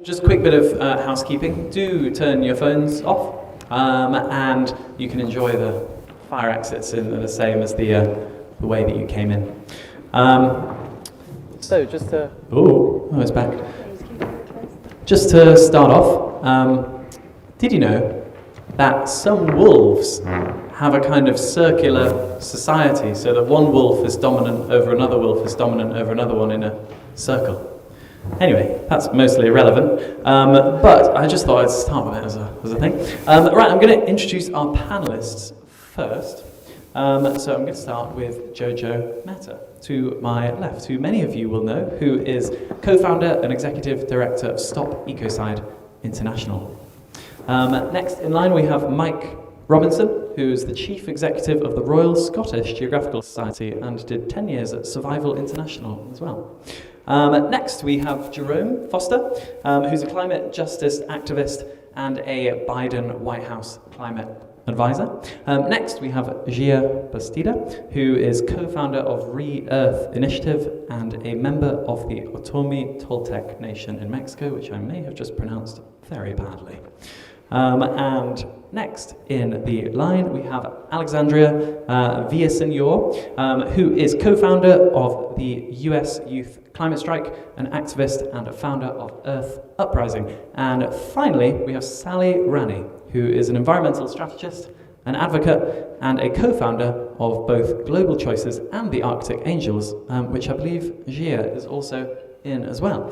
Just a quick bit of housekeeping. Do turn your phones off, and you can enjoy the fire exits in the same as the way that you came in. So just to... Oh, it's back. Just to start off, did you know that some wolves have a kind of circular society, so that one wolf is dominant over another wolf is dominant over another one in a circle? Anyway, that's mostly irrelevant, but I just thought I'd start with it as a thing. Right, I'm going to introduce our panelists first. So I'm going to start with Jojo Mehta, to my left, who many of you will know, who is co-founder and executive director of Stop Ecocide International. Next in line we have Mike Robinson, who is the chief executive of the Royal Scottish Geographical Society and did 10 years at Survival International as well. Next we have Jerome Foster, who's a climate justice activist and a Biden White House climate advisor. Next we have Xiye Bastida, who is co-founder of Re-Earth Initiative and a member of the Otomí-Toltec nation in Mexico, which I may have just pronounced very badly. And next in the line we have Alexandria Villaseñor, who is co-founder of the US Youth Climate Strike, an activist and a founder of Earth Uprising. And finally we have Sally Rani, who is an environmental strategist, an advocate, and a co-founder of both Global Choices and the Arctic Angels, which I believe Xiye is also in as well.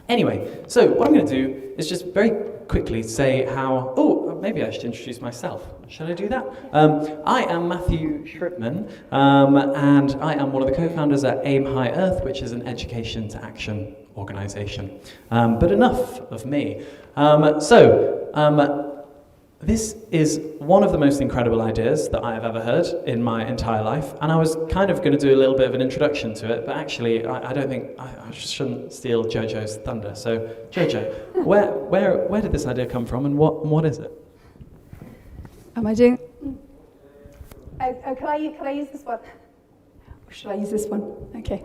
Anyway, so what I'm going to do is just very quickly say how... Oh, maybe I should introduce myself. Shall I do that? I am Matthew Shripman, and I am one of the co-founders at Aim High Earth, which is an education to action organisation. But enough of me. This is one of the most incredible ideas that I have ever heard in my entire life, and I was kind of going to do a little bit of an introduction to it, but actually I don't think, I shouldn't steal Jojo's thunder. So Jojo, where did this idea come from, and what is it? Am I doing? Oh, can I use this one? Or should I use this one? Okay.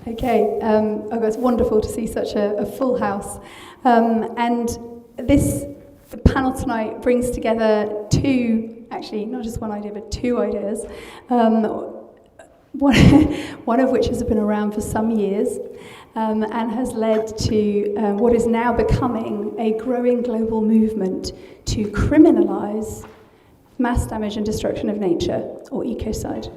Okay. It's wonderful to see such a full house, and the panel tonight brings together two, actually not just one idea, but two ideas. One of which has been around for some years and has led to what is now becoming a growing global movement to criminalize mass damage and destruction of nature, or ecocide.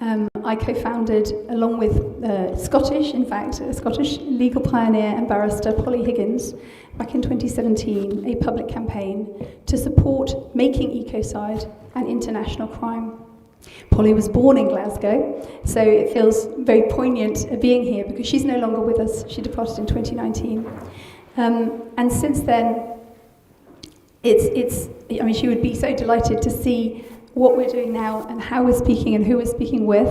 I co-founded, along with a Scottish legal pioneer and barrister, Polly Higgins, back in 2017, a public campaign to support making ecocide an international crime. Polly was born in Glasgow, so it feels very poignant being here because she's no longer with us. She departed in 2019. And since then, she would be so delighted to see what we're doing now and how we're speaking and who we're speaking with,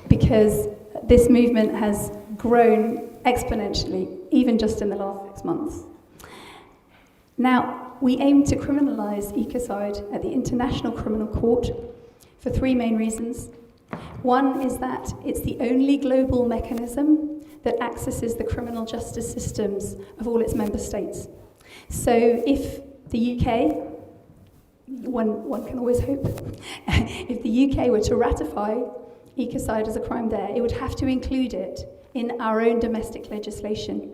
because this movement has grown exponentially, even just in the last 6 months. Now, we aim to criminalise ecocide at the International Criminal Court for three main reasons. One is that it's the only global mechanism that accesses the criminal justice systems of all its member states. So if the UK, one can always hope, if the UK were to ratify ecocide as a crime there, it would have to include it in our own domestic legislation.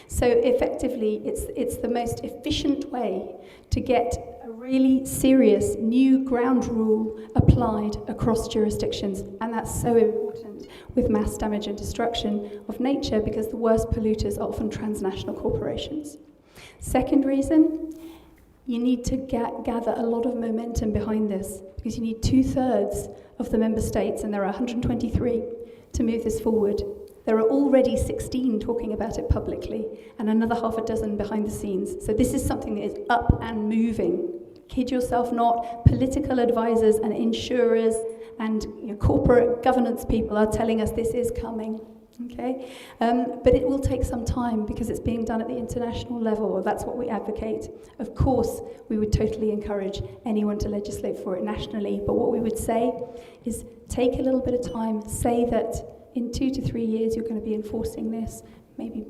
So effectively, it's the most efficient way to get a really serious new ground rule applied across jurisdictions, and that's so important with mass damage and destruction of nature because the worst polluters are often transnational corporations. Second reason, you need to gather a lot of momentum behind this because you need 2/3 of the member states, and there are 123, to move this forward. There are already 16 talking about it publicly and another half a dozen behind the scenes. So this is something that is up and moving. Kid yourself not, political advisors and insurers and corporate governance people are telling us this is coming. Okay, but it will take some time because it's being done at the international level, or that's what we advocate. Of course, we would totally encourage anyone to legislate for it nationally, but what we would say is take a little bit of time, say that in 2 to 3 years you're going to be enforcing this, maybe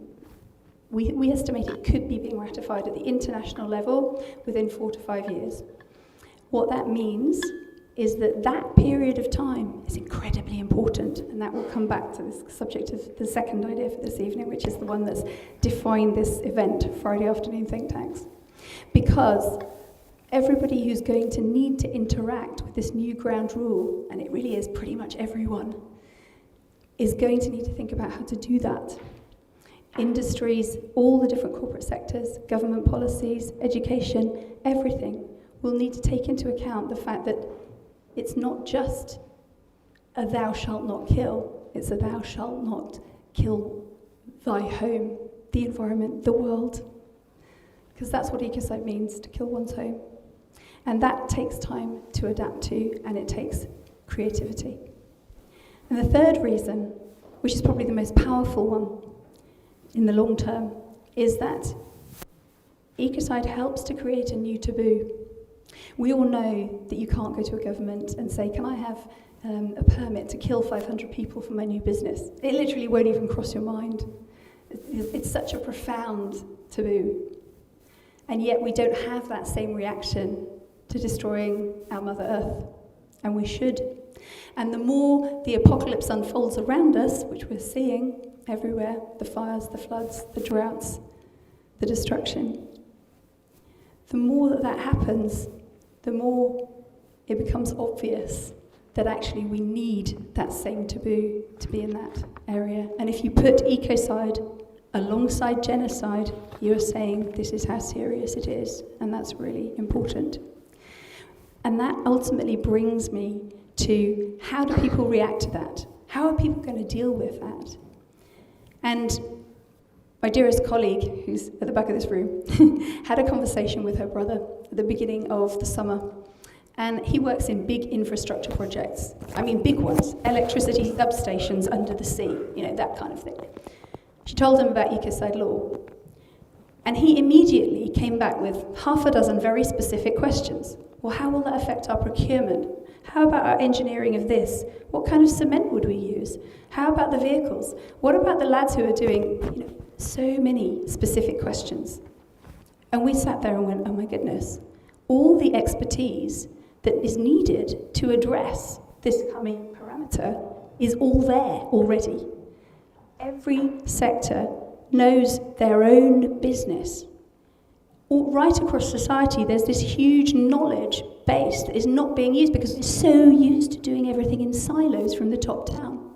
we estimate it could be being ratified at the international level within 4 to 5 years. What that means is that period of time is incredibly important, and that will come back to this subject of the second idea for this evening, which is the one that's defined this event, Friday afternoon think tanks. Because everybody who's going to need to interact with this new ground rule, and it really is pretty much everyone, is going to need to think about how to do that. Industries, all the different corporate sectors, government policies, education, everything will need to take into account the fact that it's not just a thou shalt not kill, it's a thou shalt not kill thy home, the environment, the world. Because that's what ecocide means, to kill one's home. And that takes time to adapt to, and it takes creativity. And the third reason, which is probably the most powerful one in the long term, is that ecocide helps to create a new taboo. We all know that you can't go to a government and say, can I have a permit to kill 500 people for my new business? It literally won't even cross your mind. It's such a profound taboo. And yet we don't have that same reaction to destroying our Mother Earth. And we should. And the more the apocalypse unfolds around us, which we're seeing everywhere, the fires, the floods, the droughts, the destruction, the more that happens, the more it becomes obvious that actually we need that same taboo to be in that area. And if you put ecocide alongside genocide, you're saying this is how serious it is, and that's really important. And that ultimately brings me to, how do people react to that? How are people going to deal with that? And my dearest colleague, who's at the back of this room, had a conversation with her brother at the beginning of the summer. And he works in big infrastructure projects. I mean, big ones. Electricity substations under the sea, that kind of thing. She told him about ecocide law. And he immediately came back with half a dozen very specific questions. Well, how will that affect our procurement? How about our engineering of this? What kind of cement would we use? How about the vehicles? What about the lads who are doing, so many specific questions? And we sat there and went, oh my goodness, all the expertise that is needed to address this coming parameter is all there already. Every sector knows their own business. All right across society, there's this huge knowledge base that is not being used because we're so used to doing everything in silos from the top down.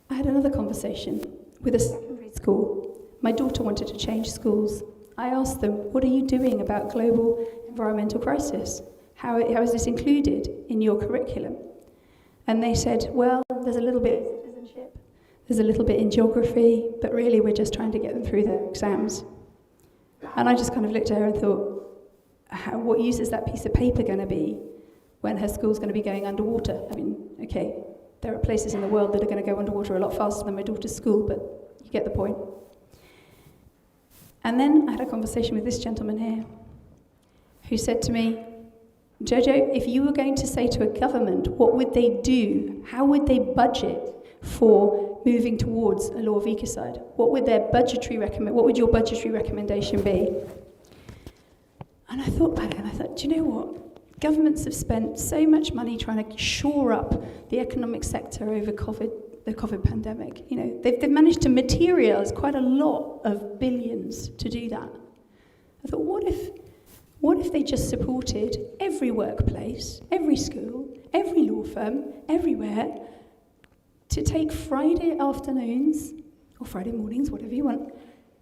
I had another conversation with a secondary school. My daughter wanted to change schools. I asked them, what are you doing about global environmental crisis? How is this included in your curriculum? And they said, well, there's a little bit in citizenship, there's a little bit in geography, but really we're just trying to get them through their exams. And I just kind of looked at her and thought, what use is that piece of paper going to be when her school's going to be going underwater? I mean, okay, there are places in the world that are going to go underwater a lot faster than my daughter's school, but you get the point. And then I had a conversation with this gentleman here, who said to me, Jojo, if you were going to say to a government, what would they do? How would they budget for moving towards a law of ecocide? What would your budgetary recommendation be? And I thought about it, and I thought, do you know what? Governments have spent so much money trying to shore up the economic sector over the COVID pandemic. They've managed to materialize quite a lot of billions to do that. I thought, what if they just supported every workplace, every school, every law firm, everywhere, to take Friday afternoons, or Friday mornings, whatever you want,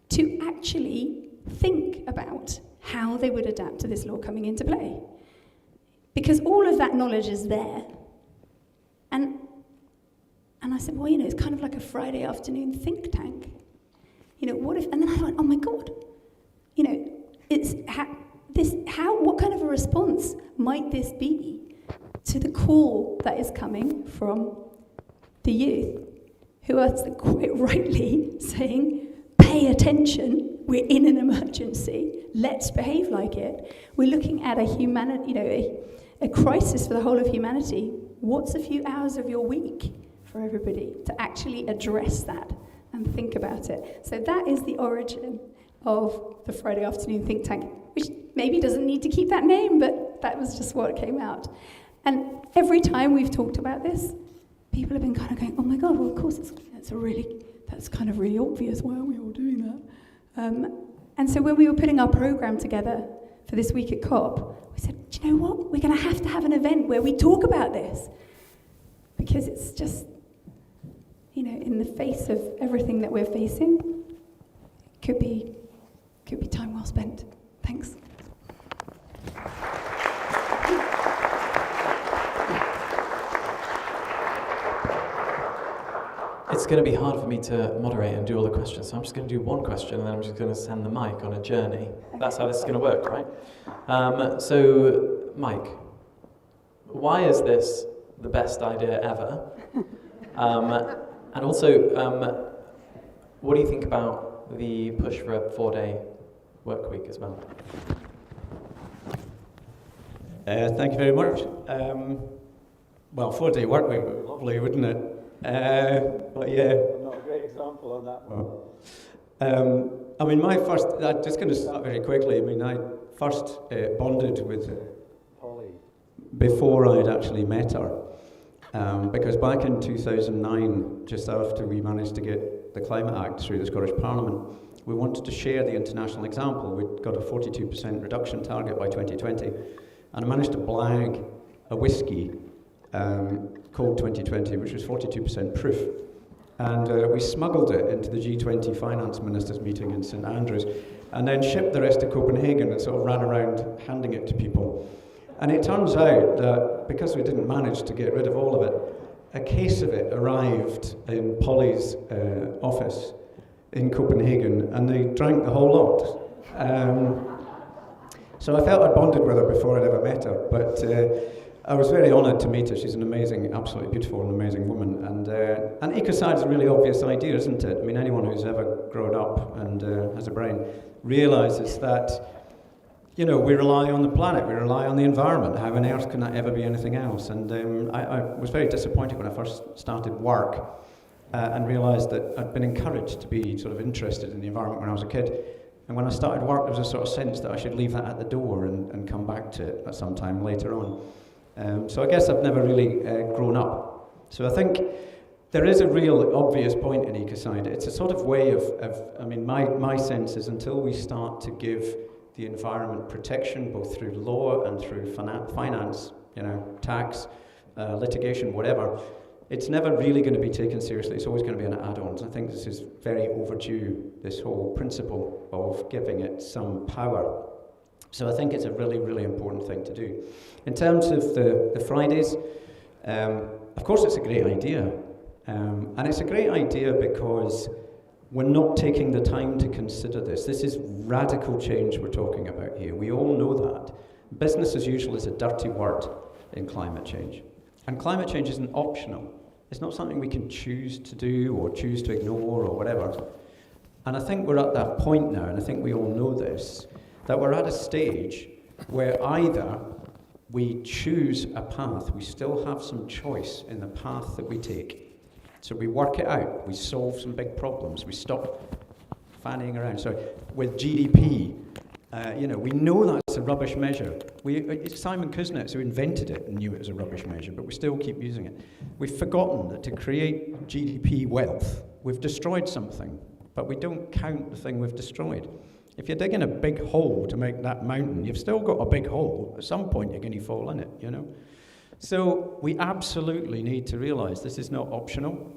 to actually think about how they would adapt to this law coming into play. Because all of that knowledge is there. And I said, well, it's kind of like a Friday afternoon think tank. What if, and then I went, oh my God, what kind of a response might this be to the call that is coming from the youth, who are quite rightly saying, pay attention, we're in an emergency, let's behave like it. We're looking at a crisis for the whole of humanity. What's a few hours of your week for everybody to actually address that and think about it. So that is the origin of the Friday afternoon think tank, which maybe doesn't need to keep that name, but that was just what came out. And every time we've talked about this, people have been kind of going, oh my God, well, of course, that's kind of really obvious. Why are we all doing that? And so when we were putting our program together for this week at COP, we said, do you know what? We're going to have an event where we talk about this. Because it's just, in the face of everything that we're facing, it could be time well spent. Thanks. It's going to be hard for me to moderate and do all the questions, so I'm just going to do one question and then I'm just going to send the mic on a journey. That's how this is going to work, right? So, Mike, why is this the best idea ever? And also, what do you think about the push for a 4-day work week as well? Thank you very much. Well, 4-day work week would be lovely, wouldn't it? But yeah, I'm not a great example on that one. I'm just going to start very quickly. I first bonded with Polly before I'd actually met her. Because back in 2009, just after we managed to get the Climate Act through the Scottish Parliament, we wanted to share the international example. We'd got a 42% reduction target by 2020, and I managed to blag a whiskey called 2020, which was 42% proof. And we smuggled it into the G20 finance ministers meeting in St Andrews, and then shipped the rest to Copenhagen and sort of ran around handing it to people. And it turns out that because we didn't manage to get rid of all of it, a case of it arrived in Polly's office in Copenhagen, and they drank the whole lot. So I felt I'd bonded with her before I'd ever met her, but I was very honoured to meet her. She's an amazing, absolutely beautiful and amazing woman. And Ecocide is a really obvious idea, isn't it? Anyone who's ever grown up and has a brain realises that we rely on the planet, we rely on the environment. How on earth can that ever be anything else? And I was very disappointed when I first started work and realised that I'd been encouraged to be sort of interested in the environment when I was a kid. And when I started work, there was a sort of sense that I should leave that at the door and come back to it at some time later on. So I guess I've never really grown up. So I think there is a real obvious point in Ecocide. It's a sort of way my sense is until we start to give the environment protection, both through law and through finance, tax, litigation, whatever, it's never really going to be taken seriously. It's always going to be an add-on. So I think this is very overdue, this whole principle of giving it some power. So I think it's a really, really important thing to do. In terms of the Fridays, of course it's a great idea. And it's a great idea because we're not taking the time to consider this. This is radical change we're talking about here. We all know that. Business as usual is a dirty word in climate change. And climate change isn't optional. It's not something we can choose to do or choose to ignore or whatever. And I think we're at that point now, and I think we all know this, that we're at a stage where either we choose a path, we still have some choice in the path that we take. So we work it out, we solve some big problems, we stop fannying around. So with GDP, we know that's a rubbish measure. It's Simon Kuznets who invented it and knew it was a rubbish measure, but we still keep using it. We've forgotten that to create GDP wealth, we've destroyed something, but we don't count the thing we've destroyed. If you're digging a big hole to make that mountain, you've still got a big hole. At some point, you're going to fall in it, So we absolutely need to realise this is not optional.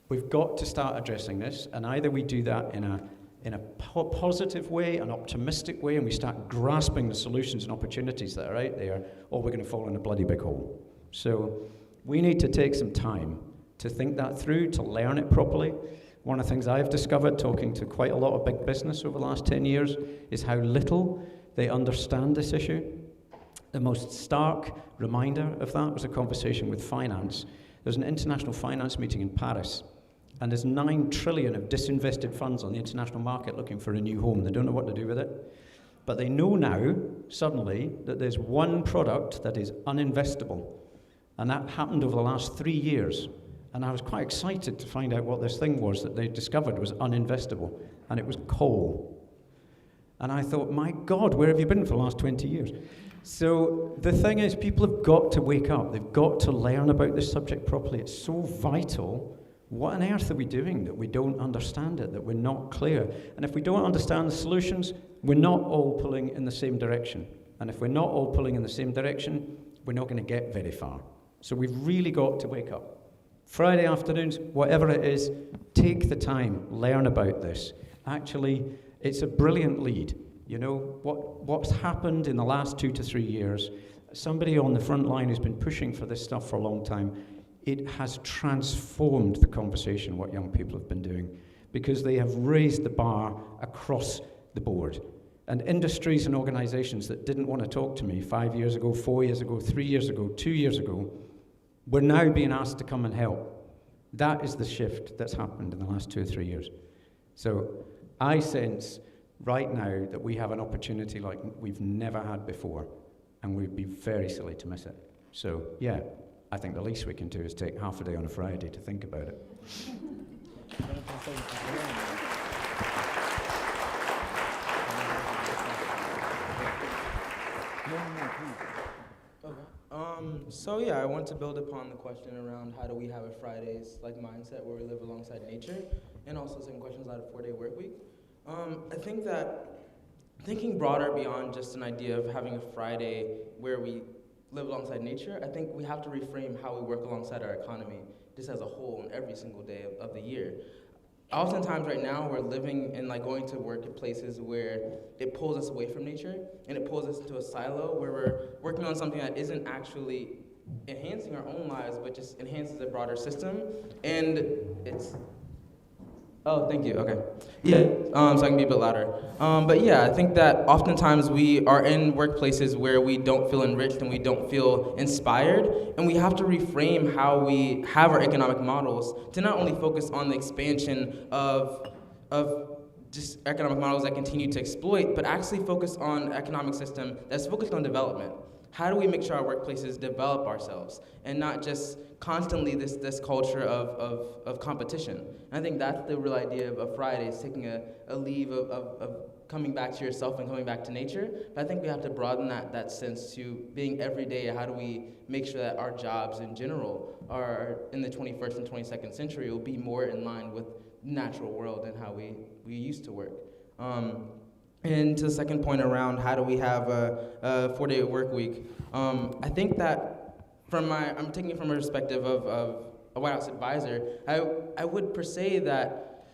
We've got to start addressing this, and either we do that in a positive way, an optimistic way, and we start grasping the solutions and opportunities that are out there, or we're going to fall in a bloody big hole. So we need to take some time to think that through, to learn it properly. One of the things I've discovered talking to quite a lot of big business over the last 10 years is how little they understand this issue. The most stark reminder of that was a conversation with finance. There's an international finance meeting in Paris, and there's 9 trillion of disinvested funds on the international market looking for a new home. They don't know what to do with it. But they know now, suddenly, that there's one product that is uninvestable. And that happened over the last 3 years. And I was quite excited to find out what this thing was that they discovered was uninvestable, and it was coal. And I thought, my God, where have you been for the last 20 years? So the thing is, people have got to wake up. They've got to learn about this subject properly. It's so vital. What on earth are we doing that we don't understand it, that we're not clear? And if we don't understand the solutions, we're not all pulling in the same direction. And if we're not all pulling in the same direction, we're not going to get very far. So we've really got to wake up. Friday afternoons, whatever it is, take the time, learn about this. Actually, it's a brilliant lead. You know, what's happened in the last 2 to 3 years, somebody on the front line who's been pushing for this stuff for a long time, it has transformed the conversation, what young people have been doing, because they have raised the bar across the board. And industries and organizations that didn't want to talk to me 5 years ago, 4 years ago, 3 years ago, 2 years ago, we're now being asked to come and help. That is the shift that's happened in the last 2 or 3 years. So I sense right now that we have an opportunity like we've never had before, and we'd be very silly to miss it. So yeah, I think the least we can do is take half a day on a Friday to think about it. So yeah, I want to build upon the question around how do we have a Fridays like mindset where we live alongside nature, and also some questions out of 4-day work week. I think that thinking broader beyond just an idea of having a Friday where we live alongside nature, I think we have to reframe how we work alongside our economy just as a whole and every single day of the year. Oftentimes right now we're living and like going to work at places where it pulls us away from nature and it pulls us into a silo where we're working on something that isn't actually enhancing our own lives but just enhances the broader system. And it's oh, thank you, okay. Yeah, so I can be a bit louder. But yeah, I think that oftentimes we are in workplaces where we don't feel enriched and we don't feel inspired, and we have to reframe how we have our economic models to not only focus on the expansion of just economic models that continue to exploit, but actually focus on an economic system that's focused on development. How do we make sure our workplaces develop ourselves and not just constantly this culture of competition? And I think that's the real idea of Friday, is taking a leave of coming back to yourself and coming back to nature. But I think we have to broaden that sense to being every day. How do we make sure that our jobs in general are in the 21st and 22nd century will be more in line with the natural world and how we used to work. And to the second point around how do we have a 4-day work week, I think that I'm taking it from a perspective of a White House advisor, I would per se that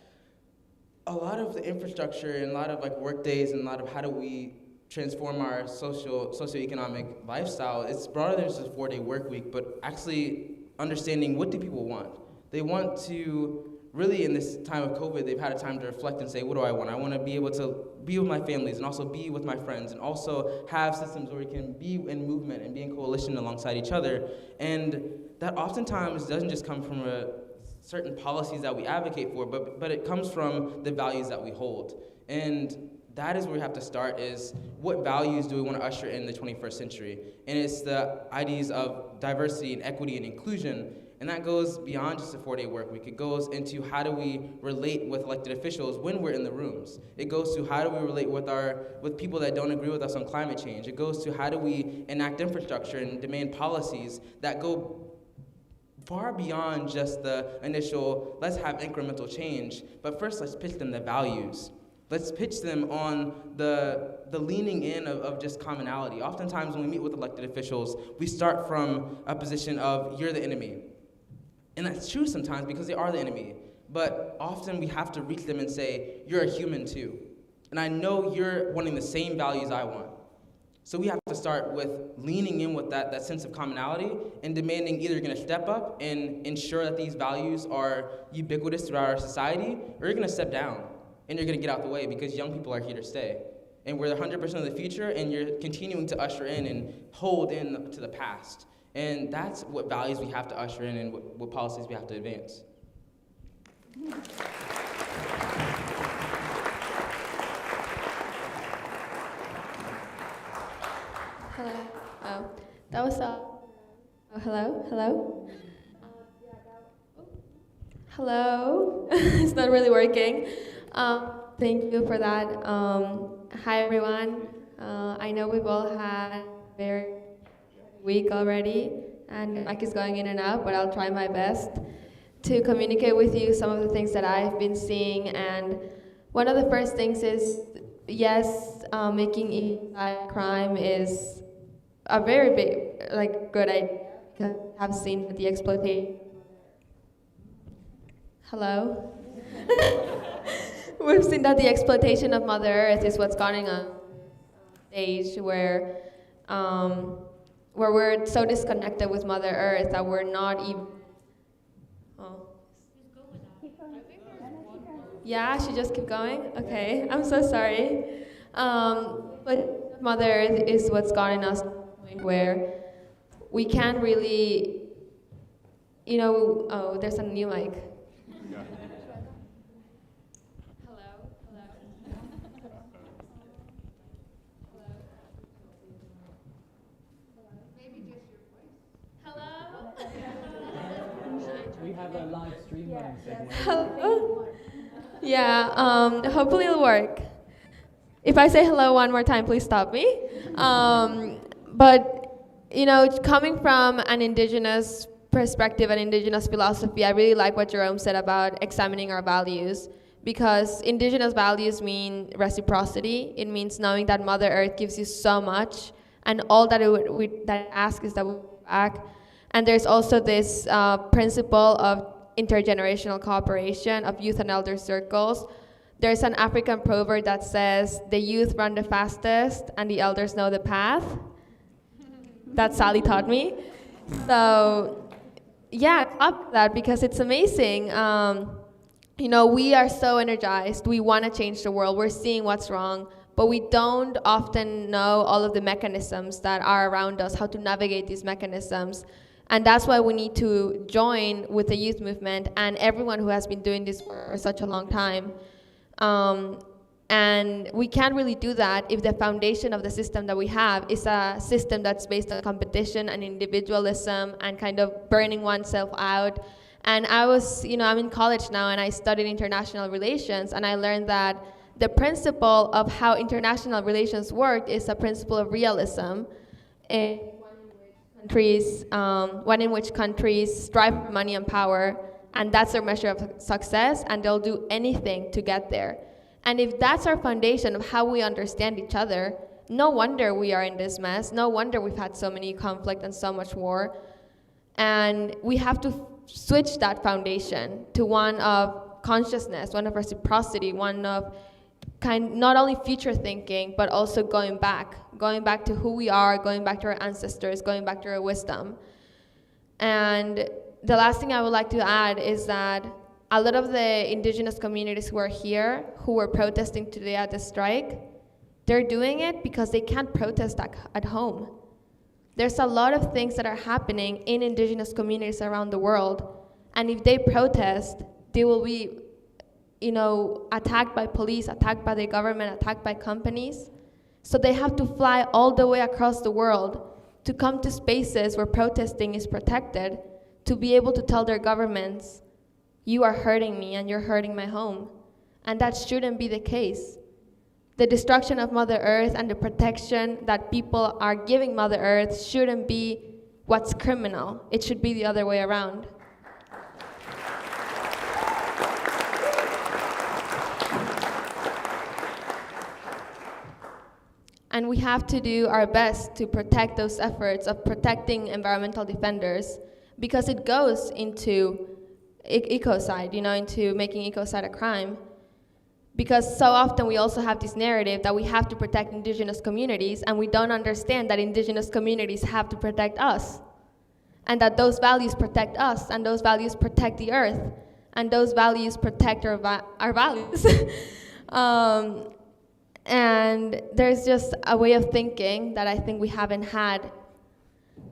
a lot of the infrastructure and a lot of like work days and a lot of how do we transform our socioeconomic lifestyle, it's broader than just a 4-day work week, but actually understanding what do people want. They want to really, in this time of COVID, they've had a time to reflect and say, what do I want? I want to be able to be with my families and also be with my friends and also have systems where we can be in movement and be in coalition alongside each other. And that oftentimes doesn't just come from certain policies that we advocate for, but it comes from the values that we hold. And that is where we have to start, is what values do we want to usher in the 21st century? And it's the ideas of diversity and equity and inclusion. And that goes beyond just a 4-day work week. It goes into how do we relate with elected officials when we're in the rooms. It goes to how do we relate with people that don't agree with us on climate change. It goes to how do we enact infrastructure and demand policies that go far beyond just the initial, let's have incremental change, but first let's pitch them the values. Let's pitch them on the leaning in of just commonality. Oftentimes when we meet with elected officials, we start from a position of you're the enemy. And that's true sometimes because they are the enemy. But often we have to reach them and say, you're a human too. And I know you're wanting the same values I want. So we have to start with leaning in with that sense of commonality and demanding either you're going to step up and ensure that these values are ubiquitous throughout our society, or you're going to step down and you're going to get out the way because young people are here to stay. And we're 100% of the future, and you're continuing to usher in and hold in to the past. And that's what values we have to usher in and what policies we have to advance. Hello. Oh, that was hello. Hello. It's not really working. Thank you for that. Hi, everyone. I know we've all had a very week already, and mic is going in and out, but I'll try my best to communicate with you some of the things that I've been seeing. And one of the first things is, yes, making ecocide crime is a very big, good idea. Because I have seen that the exploitation. Hello? We've seen that the exploitation of Mother Earth is what's going on stage where we're so disconnected with Mother Earth that we're not even. Oh. Yeah, she just keep going? Okay, I'm so sorry. But Mother Earth is what's gotten us to the point where we can't really, oh, there's a new mic. We have a live stream running segment. Hello? Yeah, hopefully it'll work. If I say hello one more time, please stop me. But, coming from an indigenous perspective and indigenous philosophy, I really like what Jerome said about examining our values, because indigenous values mean reciprocity. It means knowing that Mother Earth gives you so much, and all that that asks is that we give back. And there's also this principle of intergenerational cooperation, of youth and elder circles. There's an African proverb that says, the youth run the fastest and the elders know the path. That Sally taught me. So, yeah, I love that because it's amazing. We are so energized. We want to change the world. We're seeing what's wrong, but we don't often know all of the mechanisms that are around us, how to navigate these mechanisms. And that's why we need to join with the youth movement and everyone who has been doing this for such a long time. And we can't really do that if the foundation of the system that we have is a system that's based on competition and individualism and kind of burning oneself out. And I'm in college now and I studied international relations, and I learned that the principle of how international relations work is a principle of realism. One in which countries strive for money and power, and that's their measure of success, and they'll do anything to get there. And if that's our foundation of how we understand each other, no wonder we are in this mess. No wonder we've had so many conflict and so much war. And we have to switch that foundation to one of consciousness, one of reciprocity, one of not only future thinking, but also going back to who we are, going back to our ancestors, going back to our wisdom. And the last thing I would like to add is that a lot of the indigenous communities who are here, who were protesting today at the strike, they're doing it because they can't protest at home. There's a lot of things that are happening in indigenous communities around the world, and if they protest, they will be attacked by police, attacked by the government, attacked by companies. So they have to fly all the way across the world to come to spaces where protesting is protected, to be able to tell their governments, you are hurting me and you're hurting my home. And that shouldn't be the case. The destruction of Mother Earth and the protection that people are giving Mother Earth shouldn't be what's criminal. It should be the other way around. And we have to do our best to protect those efforts of protecting environmental defenders, because it goes into ecocide, into making ecocide a crime. Because so often we also have this narrative that we have to protect indigenous communities, and we don't understand that indigenous communities have to protect us. And that those values protect us, and those values protect the earth, and those values protect our values. And there's just a way of thinking that I think we haven't had,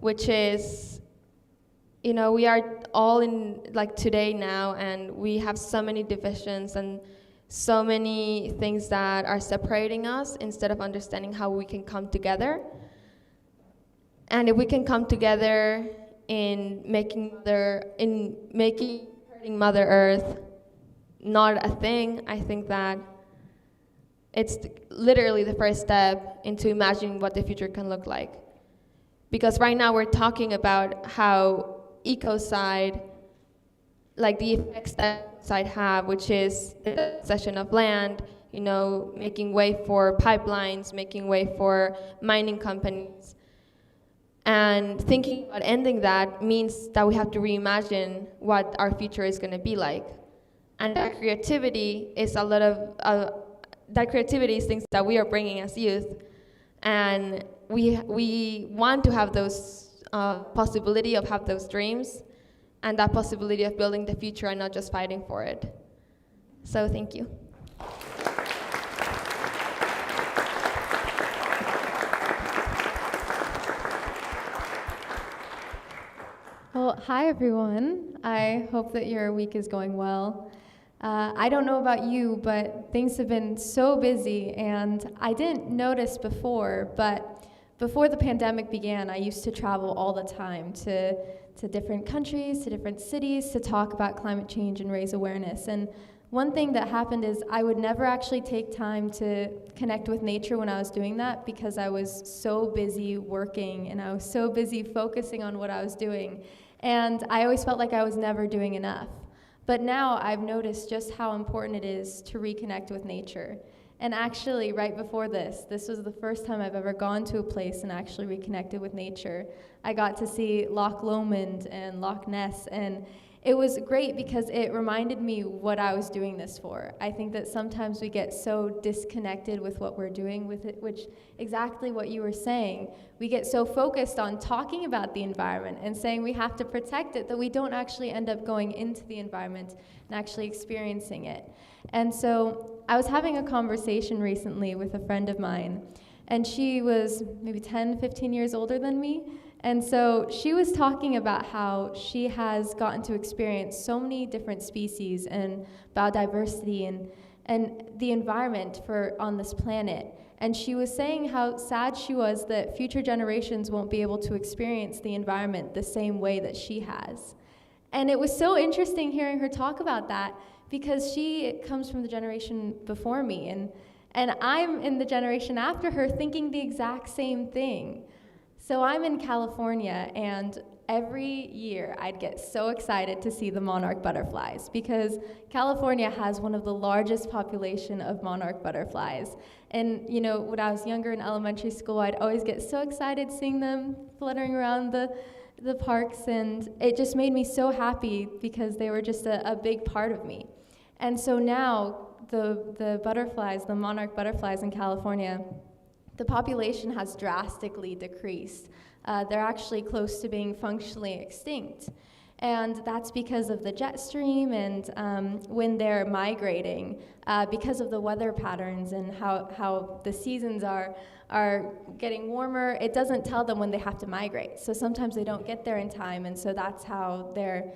which is, we are all in today now, and we have so many divisions and so many things that are separating us instead of understanding how we can come together. And if we can come together in making hurting letting Mother Earth not a thing, I think that it's literally the first step into imagining what the future can look like. Because right now we're talking about how ecocide, like the effects that ecocide have, which is the possession of land, you know, making way for pipelines, making way for mining companies. And thinking about ending that means that we have to reimagine what our future is going to be like. And that creativity is that creativity is things that we are bringing as youth. And we want to have those possibility of have those dreams and that possibility of building the future and not just fighting for it. So thank you. Well, hi everyone. I hope that your week is going well. I don't know about you, but things have been so busy, and I didn't notice before, but before the pandemic began, I used to travel all the time to different countries, to different cities, to talk about climate change and raise awareness. And one thing that happened is I would never actually take time to connect with nature when I was doing that because I was so busy working and I was so busy focusing on what I was doing. And I always felt like I was never doing enough. But now I've noticed just how important it is to reconnect with nature. And actually, right before this was the first time I've ever gone to a place and actually reconnected with nature. I got to see Loch Lomond and Loch Ness, and it was great because it reminded me what I was doing this for. I think that sometimes we get so disconnected with what we're doing with it, which exactly what you were saying. We get so focused on talking about the environment and saying we have to protect it that we don't actually end up going into the environment and actually experiencing it. And so I was having a conversation recently with a friend of mine, and she was maybe 10, 15 years older than me. And so she was talking about how she has gotten to experience so many different species and biodiversity and the environment on this planet. And she was saying how sad she was that future generations won't be able to experience the environment the same way that she has. And it was so interesting hearing her talk about that because she comes from the generation before me, and I'm in the generation after her thinking the exact same thing. So I'm in California, and every year I'd get so excited to see the monarch butterflies because California has one of the largest population of monarch butterflies. And you know, when I was younger in elementary school, I'd always get so excited seeing them fluttering around the parks, and it just made me so happy because they were just a big part of me. And so now the butterflies, the monarch butterflies in California, the population has drastically decreased. They're actually close to being functionally extinct. And that's because of the jet stream and when they're migrating, because of the weather patterns and how the seasons are getting warmer, it doesn't tell them when they have to migrate. So sometimes they don't get there in time, and so that's how they're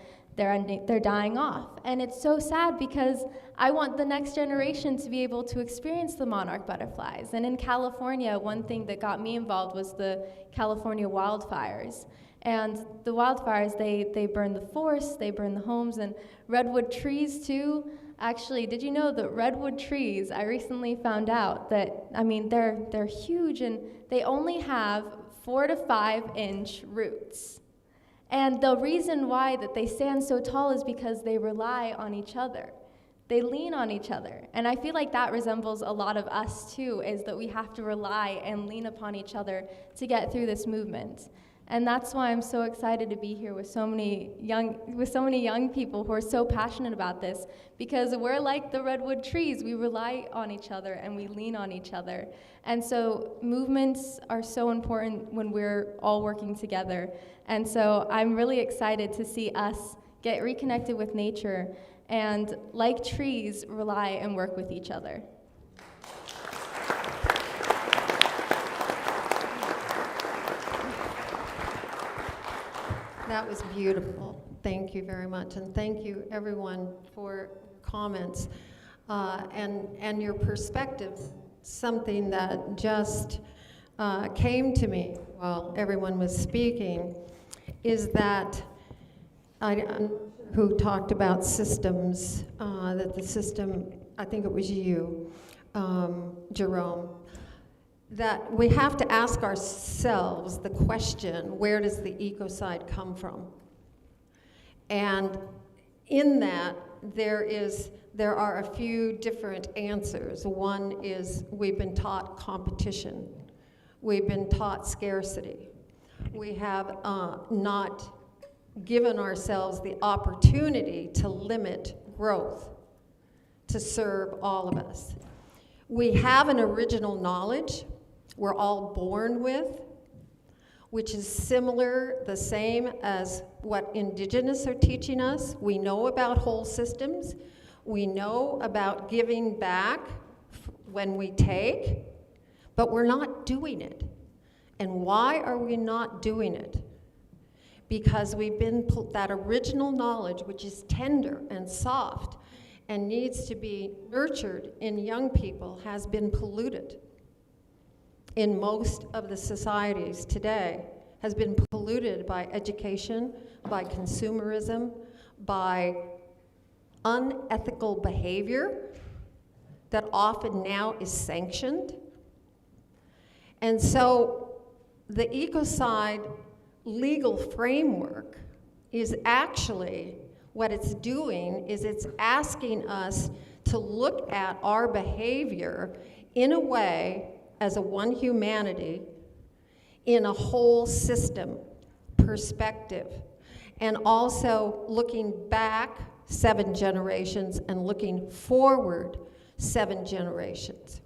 dying off. And it's so sad because I want the next generation to be able to experience the monarch butterflies. And in California, one thing that got me involved was the California wildfires. And the wildfires, they burn the forests, they burn the homes, and redwood trees too. Actually, did you know that redwood trees, I recently found out that, I mean, they're huge and they only have 4 to 5 inch roots. And the reason why that they stand so tall is because they rely on each other. They lean on each other. And I feel like that resembles a lot of us too, is that we have to rely and lean upon each other to get through this movement. And that's why I'm so excited to be here with so many young people who are so passionate about this, because we're like the redwood trees. We rely on each other and we lean on each other. And so movements are so important when we're all working together. And so I'm really excited to see us get reconnected with nature and, like trees, rely and work with each other. That was beautiful. Thank you very much, and thank you everyone for comments and your perspective. Something that just came to me while everyone was speaking is that who talked about systems, that the system, I think it was you, Jerome, that we have to ask ourselves the question, where does the ecocide come from? And in that, there are a few different answers. One is we've been taught competition. We've been taught scarcity. We have not given ourselves the opportunity to limit growth to serve all of us. We have an original knowledge we're all born with, which is similar, the same as what indigenous are teaching us. We know about whole systems. We know about giving back when we take, but we're not doing it. And why are we not doing it? Because we've been, that original knowledge, which is tender and soft and needs to be nurtured in young people, has been polluted in most of the societies today, has been polluted by education, by consumerism, by unethical behavior that often now is sanctioned. And so the ecocide legal framework is actually, what it's doing is it's asking us to look at our behavior in a way, as a one humanity, in a whole system perspective, and also looking back 7 generations and looking forward 7 generations.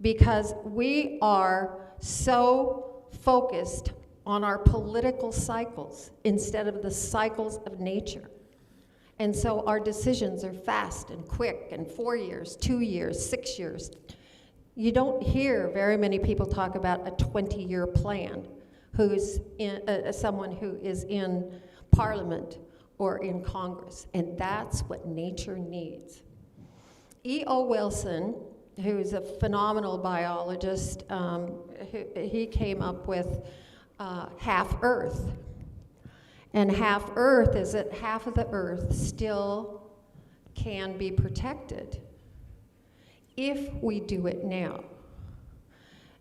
Because we are so focused on our political cycles instead of the cycles of nature. And so our decisions are fast and quick, and 4 years, 2 years, 6 years. You don't hear very many people talk about a 20-year plan, who's in, someone who is in Parliament or in Congress, and that's what nature needs. E.O. Wilson, who's a phenomenal biologist, he came up with half Earth. And half Earth is that half of the Earth still can be protected if we do it now.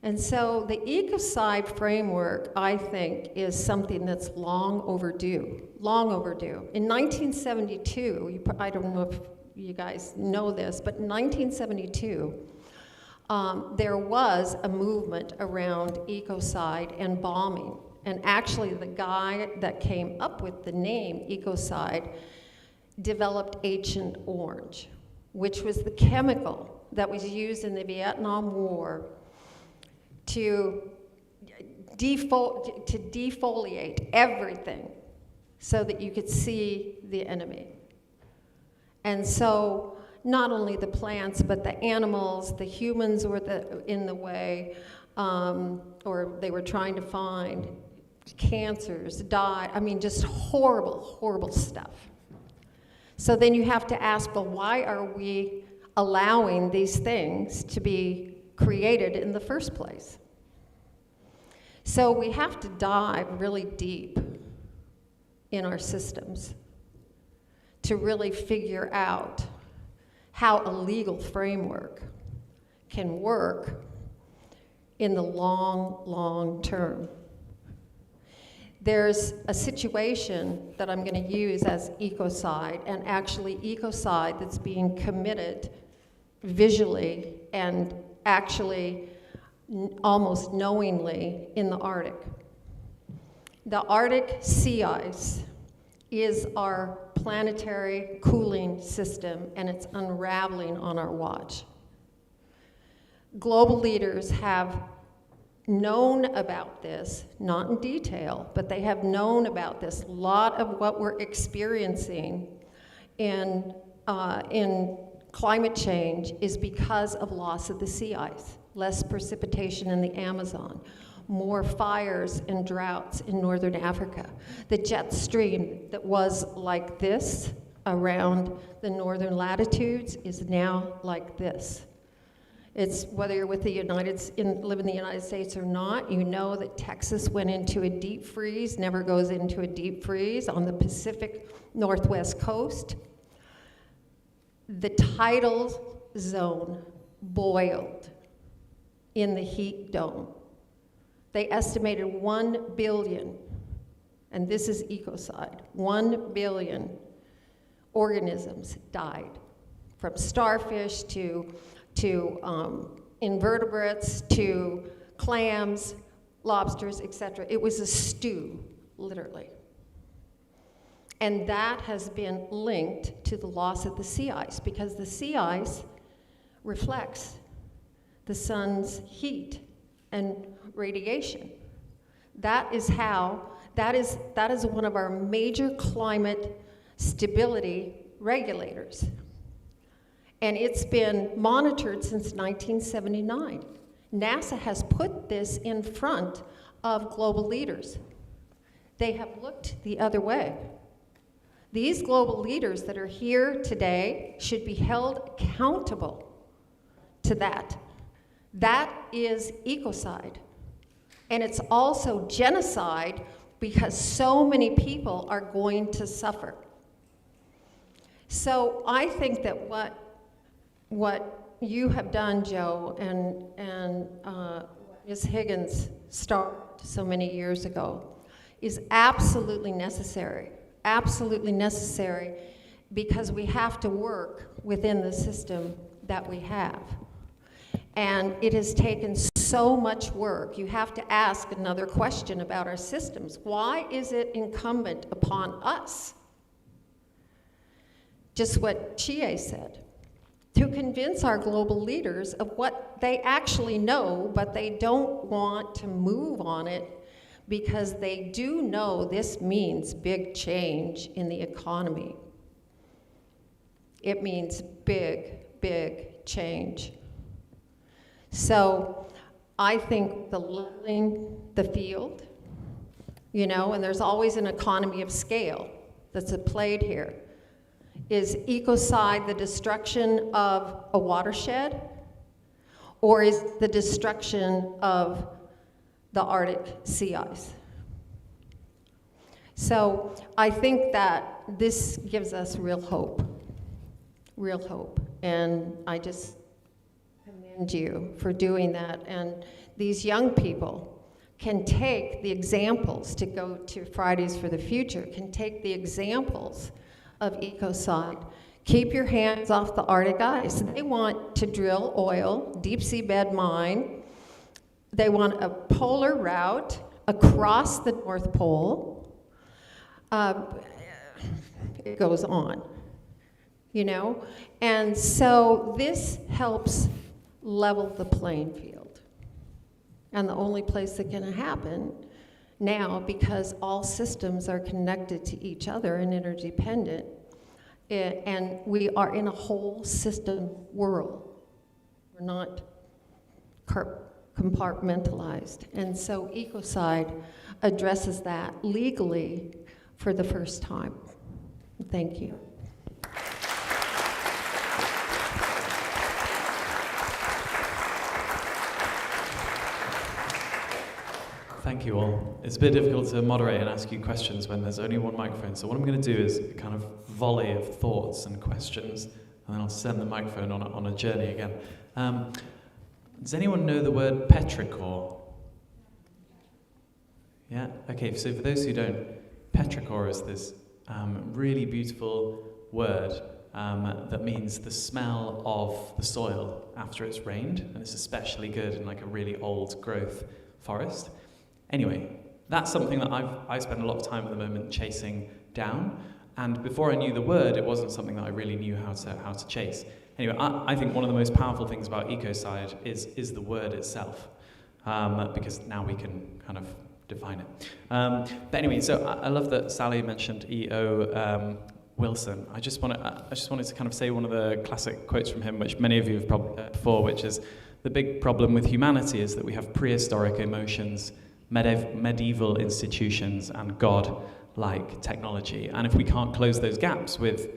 And so the ecocide framework, I think, is something that's long overdue, long overdue. In 1972, I don't know if you guys know this, but in 1972, there was a movement around ecocide and bombing. And actually, the guy that came up with the name ecocide developed Agent Orange, which was the chemical that was used in the Vietnam War to defoliate everything so that you could see the enemy. And so not only the plants, but the animals, the humans were in the way, or they were trying to find cancers, died. I mean, just horrible, horrible stuff. So then you have to ask, well, why are we allowing these things to be created in the first place? So we have to dive really deep in our systems to really figure out how a legal framework can work in the long, long term. There's a situation that I'm going to use as ecocide, and actually ecocide that's being committed visually and actually almost knowingly in the Arctic. The Arctic sea ice is our planetary cooling system, and it's unraveling on our watch. Global leaders have known about this, not in detail, but they have known about this. A lot of what we're experiencing in climate change is because of loss of the sea ice, less precipitation in the Amazon, more fires and droughts in northern Africa. The jet stream that was like this around the northern latitudes is now like this. It's whether you're with live in the United States or not, you know that Texas went into a deep freeze, never goes into a deep freeze on the Pacific Northwest coast. The tidal zone boiled in the heat dome. They estimated 1 billion, and this is Ecocide, 1 billion organisms died, from starfish to invertebrates to clams, lobsters, etc. It was a stew, literally. And that has been linked to the loss of the sea ice, because the sea ice reflects the sun's heat and radiation. That is one of our major climate stability regulators. And it's been monitored since 1979. NASA has put this in front of global leaders. They have looked the other way. These global leaders that are here today should be held accountable to that. That is ecocide. And it's also genocide, because so many people are going to suffer. So I think that what you have done, Joe, and Ms. Higgins started so many years ago, is absolutely necessary, because we have to work within the system that we have. And it has taken so much work. You have to ask another question about our systems. Why is it incumbent upon us, just what Xiye said, to convince our global leaders of what they actually know, but they don't want to move on it because they do know this means big change in the economy. It means big, big change. So I think the leveling the field, and there's always an economy of scale that's played here. Is ecocide the destruction of a watershed, or is the destruction of the Arctic sea ice? So I think that this gives us real hope, and I just commend you for doing that. And these young people can take the examples, to go to Fridays for the Future, can take the examples of ecocide. Keep your hands off the Arctic ice. They want to drill oil, deep seabed mine. They want a polar route across the North Pole. It goes on, And so this helps level the playing field. And the only place that can happen now, because all systems are connected to each other and interdependent, and we are in a whole system world. We're not compartmentalized. And so ecocide addresses that legally for the first time. Thank you. Thank you all. It's a bit difficult to moderate and ask you questions when there's only one microphone. So what I'm going to do is a kind of volley of thoughts and questions, and then I'll send the microphone on a journey again. Does anyone know the word petrichor? Yeah? Okay, so for those who don't, petrichor is this really beautiful word that means the smell of the soil after it's rained, and it's especially good in like a really old growth forest. Anyway, that's something that I spend a lot of time at the moment chasing down, and before I knew the word, it wasn't something that I really knew how to chase. Anyway, I think one of the most powerful things about ecocide is the word itself, because now we can kind of define it. But anyway, so I love that Sally mentioned E.O. Wilson. I just wanted to kind of say one of the classic quotes from him, which many of you have probably heard before, which is, the big problem with humanity is that we have prehistoric emotions, medieval institutions, and God-like technology. And if we can't close those gaps with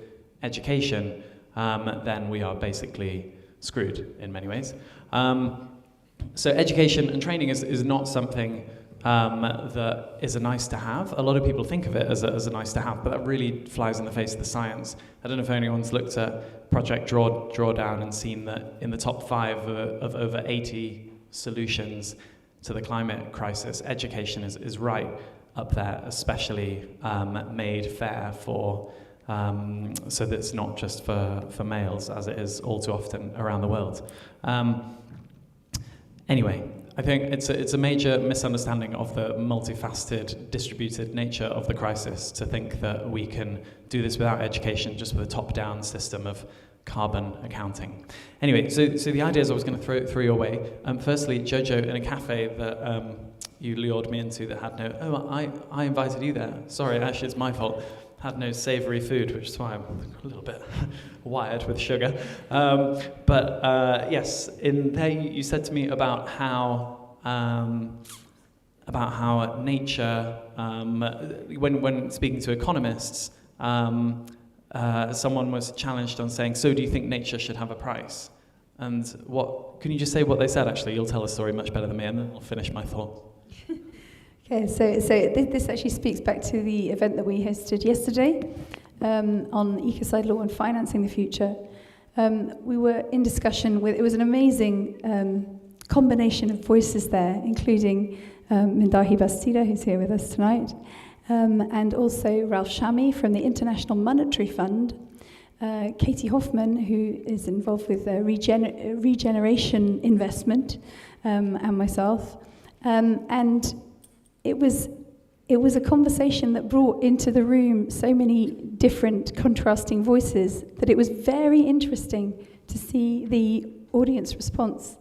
education, then we are basically screwed in many ways. So education and training is not something that is a nice to have. A lot of people think of it as a nice to have, but that really flies in the face of the science. I don't know if anyone's looked at Project Drawdown and seen that in the top 5 of over 80 solutions to the climate crisis, education is right up there, especially made fair for so that it's not just for males, as it is all too often around the world. Anyway, I think it's a major misunderstanding of the multifaceted, distributed nature of the crisis to think that we can do this without education, just with a top-down system of carbon accounting. Anyway, so the ideas I was going to throw your way. Firstly, Jojo, in a cafe that you lured me into that had no... I invited you there. Sorry, actually, it's my fault. Had no savoury food, which is why I'm a little bit wired with sugar. But yes, in there you said to me about how nature, when speaking to economists, someone was challenged on saying, "So do you think nature should have a price?" And can you just say what they said? Actually, you'll tell the story much better than me, and then I'll finish my thought. Okay, so this actually speaks back to the event that we hosted yesterday on Ecocide law and financing the future. We were in discussion with, it was an amazing combination of voices there, including Xiye Bastida, who's here with us tonight, and also Ralph Shami from the International Monetary Fund, Katie Hoffman, who is involved with regeneration investment, and myself. And it was a conversation that brought into the room so many different contrasting voices that it was very interesting to see the audience response,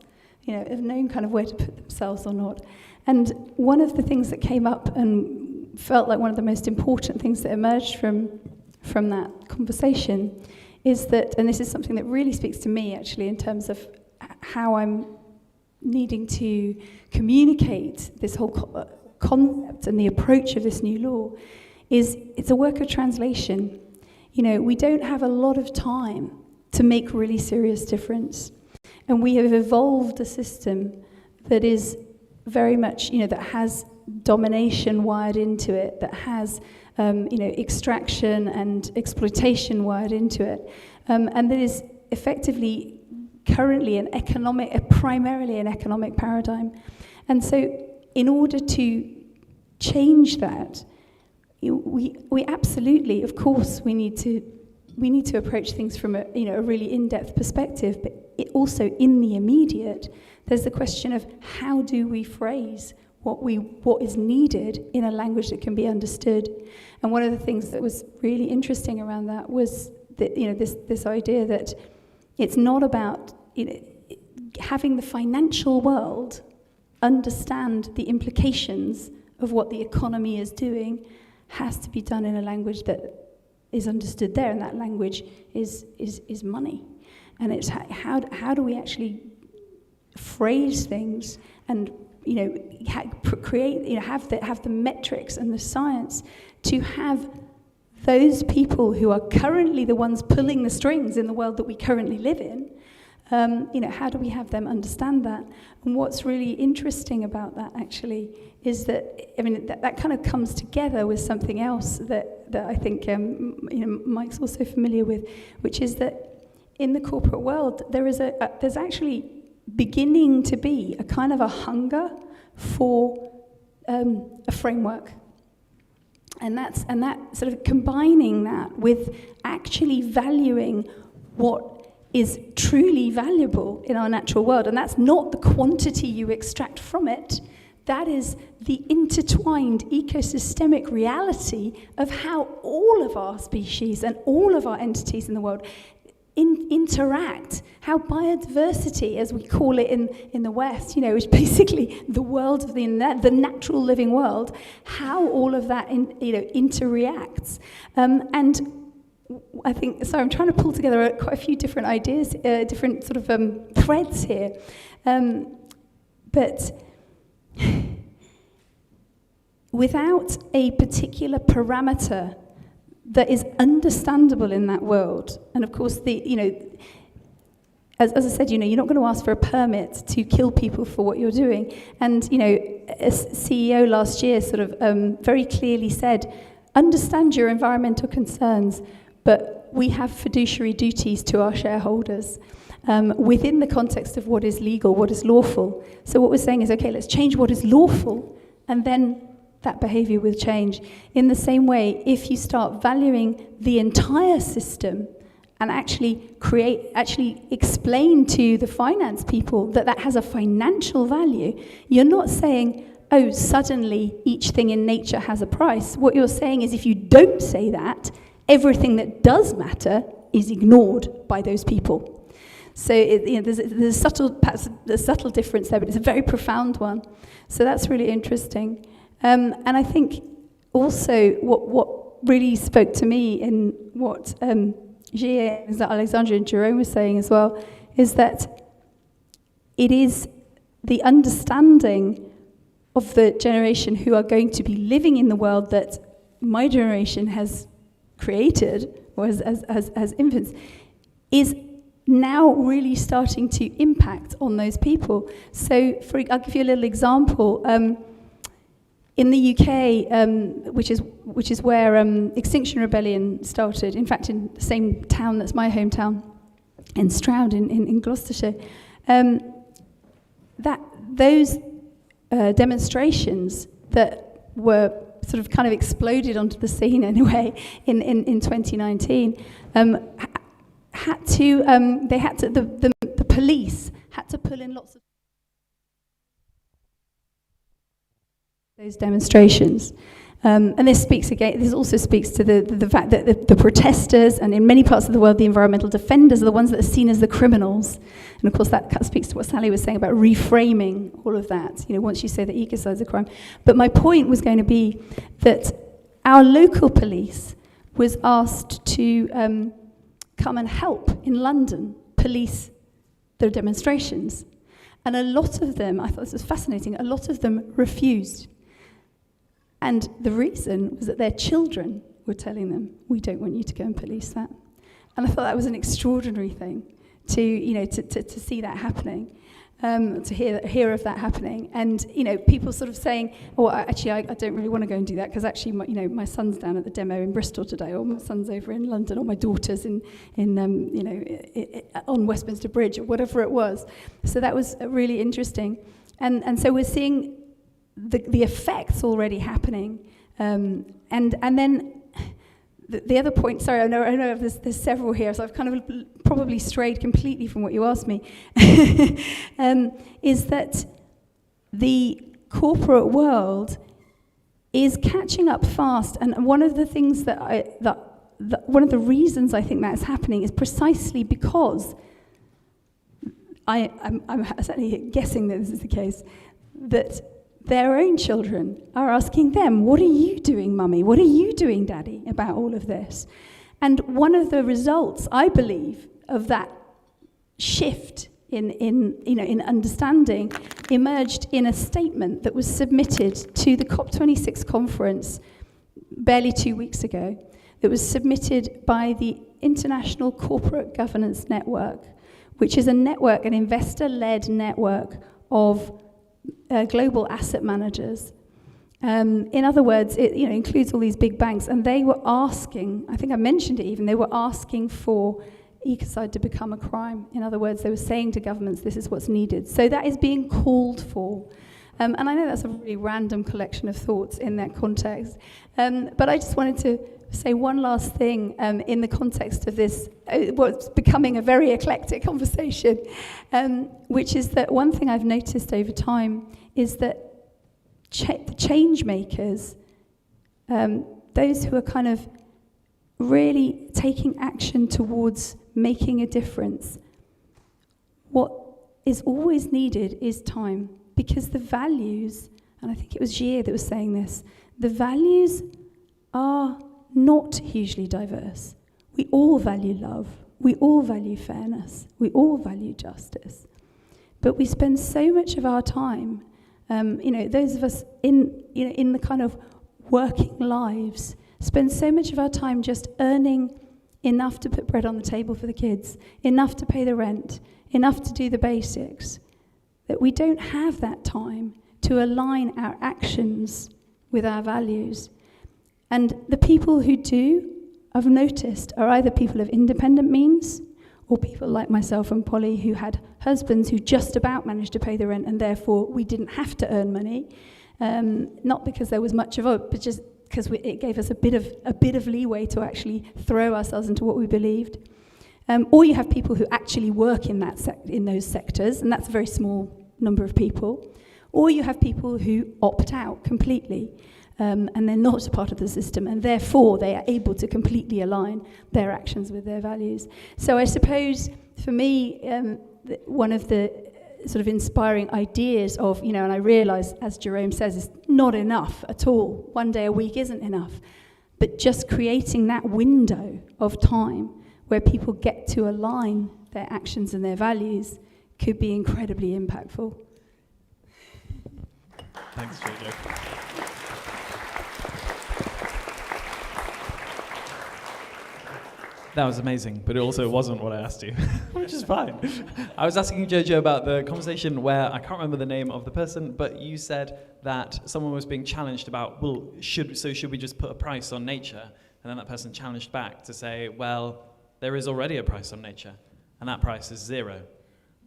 of knowing kind of where to put themselves or not. And one of the things that came up and felt like one of the most important things that emerged from that conversation is that, and this is something that really speaks to me actually in terms of how I'm needing to communicate this whole concept and the approach of this new law, is it's a work of translation. We don't have a lot of time to make really serious difference. And we have evolved a system that is very much, that has domination wired into it, that has, extraction and exploitation wired into it, and that is effectively currently primarily an economic paradigm. And so in order to change that, we absolutely, of course, we need to approach things from a really in-depth perspective, but also in the immediate, there's the question of how do we phrase what is needed in a language that can be understood. And one of the things that was really interesting around that was that this idea that it's not about having the financial world understand the implications of what the economy is doing has to be done in a language that is understood there, and that language is money. And it's how do we actually phrase things and create, have the metrics and the science to have those people who are currently the ones pulling the strings in the world that we currently live in. How do we have them understand that? And what's really interesting about that actually is that, that kind of comes together with something else that I think Mike's also familiar with, which is that in the corporate world there's actually beginning to be a kind of a hunger for a framework. And that sort of combining that with actually valuing what is truly valuable in our natural world. And that's not the quantity you extract from it. That is the intertwined ecosystemic reality of how all of our species and all of our entities in the world interact, how biodiversity, as we call it in the West, is basically the world of the natural living world, how all of that interreacts. And I think, so I'm trying to pull together quite a few different ideas, different sort of threads here. But without a particular parameter that is understandable in that world, and of course as I said, you're not going to ask for a permit to kill people for what you're doing. And, a CEO last year sort of very clearly said, understand your environmental concerns, but we have fiduciary duties to our shareholders within the context of what is legal, what is lawful. So what we're saying is, okay, let's change what is lawful, and then that behavior will change. In the same way, if you start valuing the entire system and actually explain to the finance people that has a financial value, you're not saying, oh, suddenly each thing in nature has a price. What you're saying is, if you don't say that, everything that does matter is ignored by those people. So there's a subtle difference there, but it's a very profound one. So that's really interesting. And I think also what really spoke to me in what Xiye, Alexandra and Jerome were saying as well, is that it is the understanding of the generation who are going to be living in the world that my generation has created, or as infants, is now really starting to impact on those people. So I'll give you a little example. In the UK, which is where Extinction Rebellion started, in fact in the same town that's my hometown, in Stroud in Gloucestershire, those demonstrations that were sort of kind of exploded onto the scene anyway in 2019, the police had to pull in lots of those demonstrations. And this also speaks to the fact that the protesters, and in many parts of the world, the environmental defenders, are the ones that are seen as the criminals. And of course, that speaks to what Sally was saying about reframing all of that, once you say that ecocide is a crime. But my point was going to be that our local police was asked to come and help in London police the demonstrations. And a lot of them, I thought this was fascinating, a lot of them refused. And the reason was that their children were telling them, we don't want you to go and police that. And I thought that was an extraordinary thing to see that happening, to hear of that happening. And, people sort of saying, oh, actually, I don't really want to go and do that, because actually, my son's down at the demo in Bristol today, or my son's over in London, or my daughter's on Westminster Bridge, or whatever it was. So that was really interesting. And so we're seeing the effects already happening, and then the other point. Sorry, I know there's several here, so I've kind of probably strayed completely from what you asked me. Is that the corporate world is catching up fast, and one of the things one of the reasons I think that's happening is precisely because I'm certainly guessing that this is the case, that their own children are asking them, what are you doing, Mummy? What are you doing, Daddy, about all of this? And one of the results, I believe, of that shift in understanding emerged in a statement that was submitted to the COP26 conference barely 2 weeks ago, that was submitted by the International Corporate Governance Network, which is an investor-led network of global asset managers. In other words, it includes all these big banks, and they were asking, I think I mentioned it even, they were asking for ecocide to become a crime. In other words, they were saying to governments, this is what's needed. So that is being called for. And I know that's a really random collection of thoughts in that context. But I just wanted to say one last thing in the context of this, what's becoming a very eclectic conversation, which is that one thing I've noticed over time is that the change makers, those who are kind of really taking action towards making a difference, what is always needed is time, because the values, and I think it was Xiye that was saying this, the values are not hugely diverse. We all value love. We all value fairness. We all value justice. But we spend so much of our time, those of us in the kind of working lives, spend so much of our time just earning enough to put bread on the table for the kids, enough to pay the rent, enough to do the basics, that we don't have that time to align our actions with our values. And the people who do, I've noticed, are either people of independent means or people like myself and Polly who had husbands who just about managed to pay the rent and therefore we didn't have to earn money. Not because there was much of it, but just because it gave us a bit of leeway to actually throw ourselves into what we believed. Or you have people who actually work in those sectors, and that's a very small number of people. Or you have people who opt out completely, and they're not a part of the system, and therefore they are able to completely align their actions with their values. So I suppose, for me, one of the sort of inspiring ideas of, and I realise, as Jerome says, it's not enough at all. One day a week isn't enough. But just creating that window of time where people get to align their actions and their values could be incredibly impactful. Thanks, Jojo. That was amazing, but it also wasn't what I asked you, which is fine. I was asking you, Jojo, about the conversation where, I can't remember the name of the person, but you said that someone was being challenged about, should we just put a price on nature? And then that person challenged back to say, well, there is already a price on nature, and that price is zero.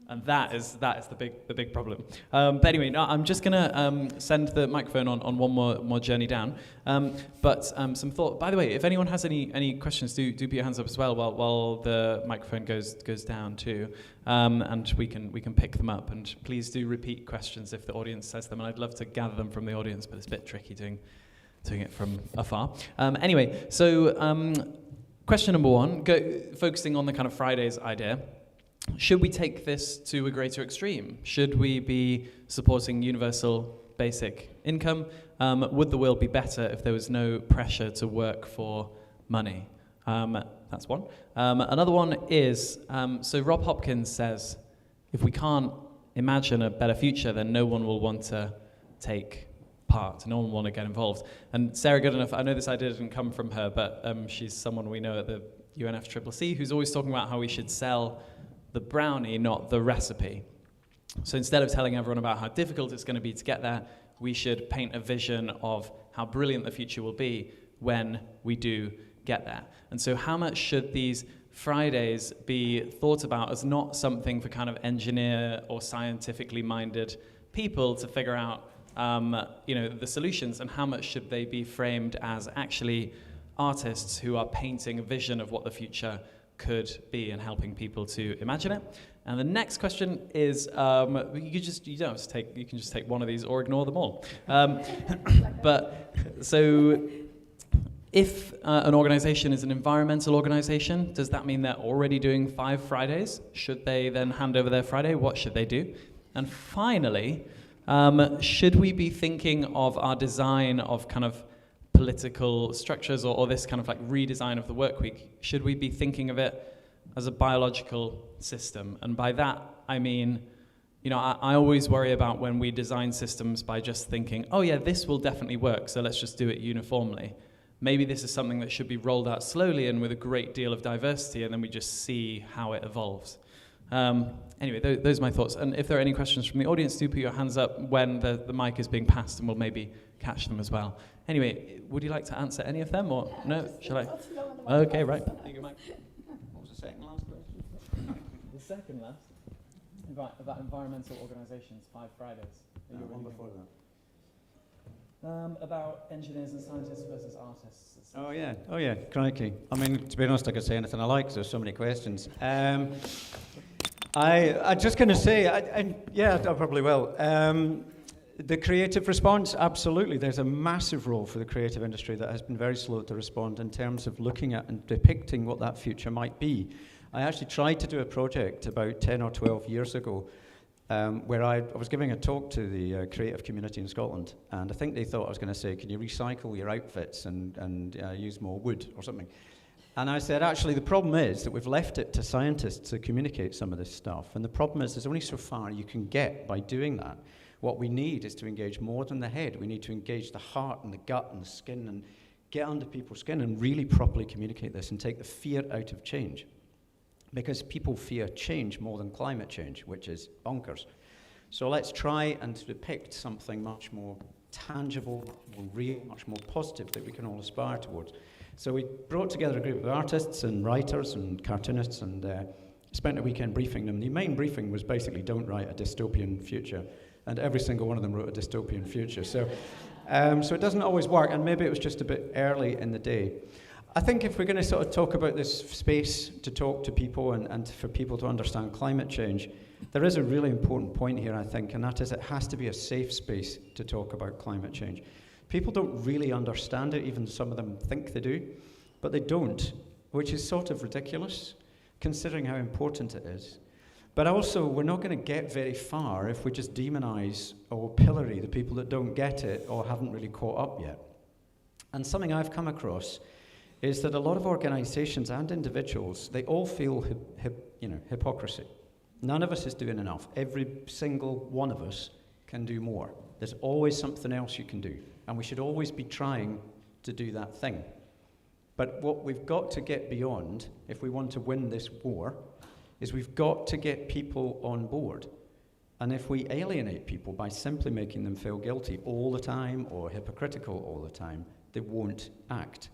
And that is the big problem. But anyway, no, I'm just gonna send the microphone on one more journey down. But some thought. By the way, if anyone has any questions, do put your hands up as well while the microphone goes down too, and we can pick them up. And please do repeat questions if the audience says them. And I'd love to gather them from the audience, but it's a bit tricky doing it from afar. Anyway, so question number one, focusing on the kind of Fridays idea. Should we take this to a greater extreme? Should we be supporting universal basic income? Would the world be better if there was no pressure to work for money? That's one. Another one is, so Rob Hopkins says, if we can't imagine a better future, then no one will want to take part, no one will want to get involved. And Sarah Goodenough, I know this idea didn't come from her, but she's someone we know at the UNFCCC who's always talking about how we should sell the brownie, not the recipe. So instead of telling everyone about how difficult it's going to be to get there, we should paint a vision of how brilliant the future will be when we do get there. And so how much should these Fridays be thought about as not something for kind of engineer or scientifically minded people to figure out the solutions, and how much should they be framed as actually artists who are painting a vision of what the future could be and helping people to imagine it? And the next question is, you can just take one of these or ignore them all. But so, if an organization is an environmental organization, does that mean they're already doing 5 Fridays? Should they then hand over their Friday? What should they do? And finally, should we be thinking of our design of kind of political structures or this kind of like redesign of the work week, should we be thinking of it as a biological system? And by that, I mean, I always worry about when we design systems by just thinking, oh yeah, this will definitely work, so let's just do it uniformly. Maybe this is something that should be rolled out slowly and with a great deal of diversity, and then we just see how it evolves. Anyway, those are my thoughts. And if there are any questions from the audience, do put your hands up when the mic is being passed, and we'll maybe catch them as well. Anyway, would you like to answer any of them, or no? Shall I? Okay, right. What was the second last question? The second last? About environmental organisations, 5 Fridays. One before that. About engineers and scientists versus artists. Oh yeah, crikey. I mean, to be honest, I could say anything I like, there's so many questions. I'm just going to say, I probably will. The creative response, absolutely. There's a massive role for the creative industry that has been very slow to respond in terms of looking at and depicting what that future might be. I actually tried to do a project about 10 or 12 years ago where I was giving a talk to the creative community in Scotland, and I think they thought I was going to say, can you recycle your outfits and use more wood or something? And I said, actually, the problem is that we've left it to scientists to communicate some of this stuff, and the problem is there's only so far you can get by doing that. What we need is to engage more than the head. We need to engage the heart and the gut and the skin and get under people's skin and really properly communicate this and take the fear out of change. because people fear change more than climate change, which is bonkers. So let's try and depict something much more tangible, more real, much more positive that we can all aspire towards. So we brought together a group of artists and writers and cartoonists and spent a weekend briefing them. The main briefing was basically don't write a dystopian future, and every single one of them wrote a dystopian future. So it doesn't always work, and maybe it was just a bit early in the day. I think if we're going to sort of talk about this space to talk to people and for people to understand climate change, there is a really important point here, I think, and that is it has to be a safe space to talk about climate change. People don't really understand it, even some of them think they do, but they don't, which is sort of ridiculous, considering how important it is. But also, we're not going to get very far if we just demonize or pillory the people that don't get it or haven't really caught up yet. And something I've come across is that a lot of organizations and individuals, they all feel hypocrisy. None of us is doing enough. Every single one of us can do more. There's always something else you can do, and we should always be trying to do that thing. But what we've got to get beyond, if we want to win this war, is we've got to get people on board. And if we alienate people by simply making them feel guilty all the time or hypocritical all the time, they won't act.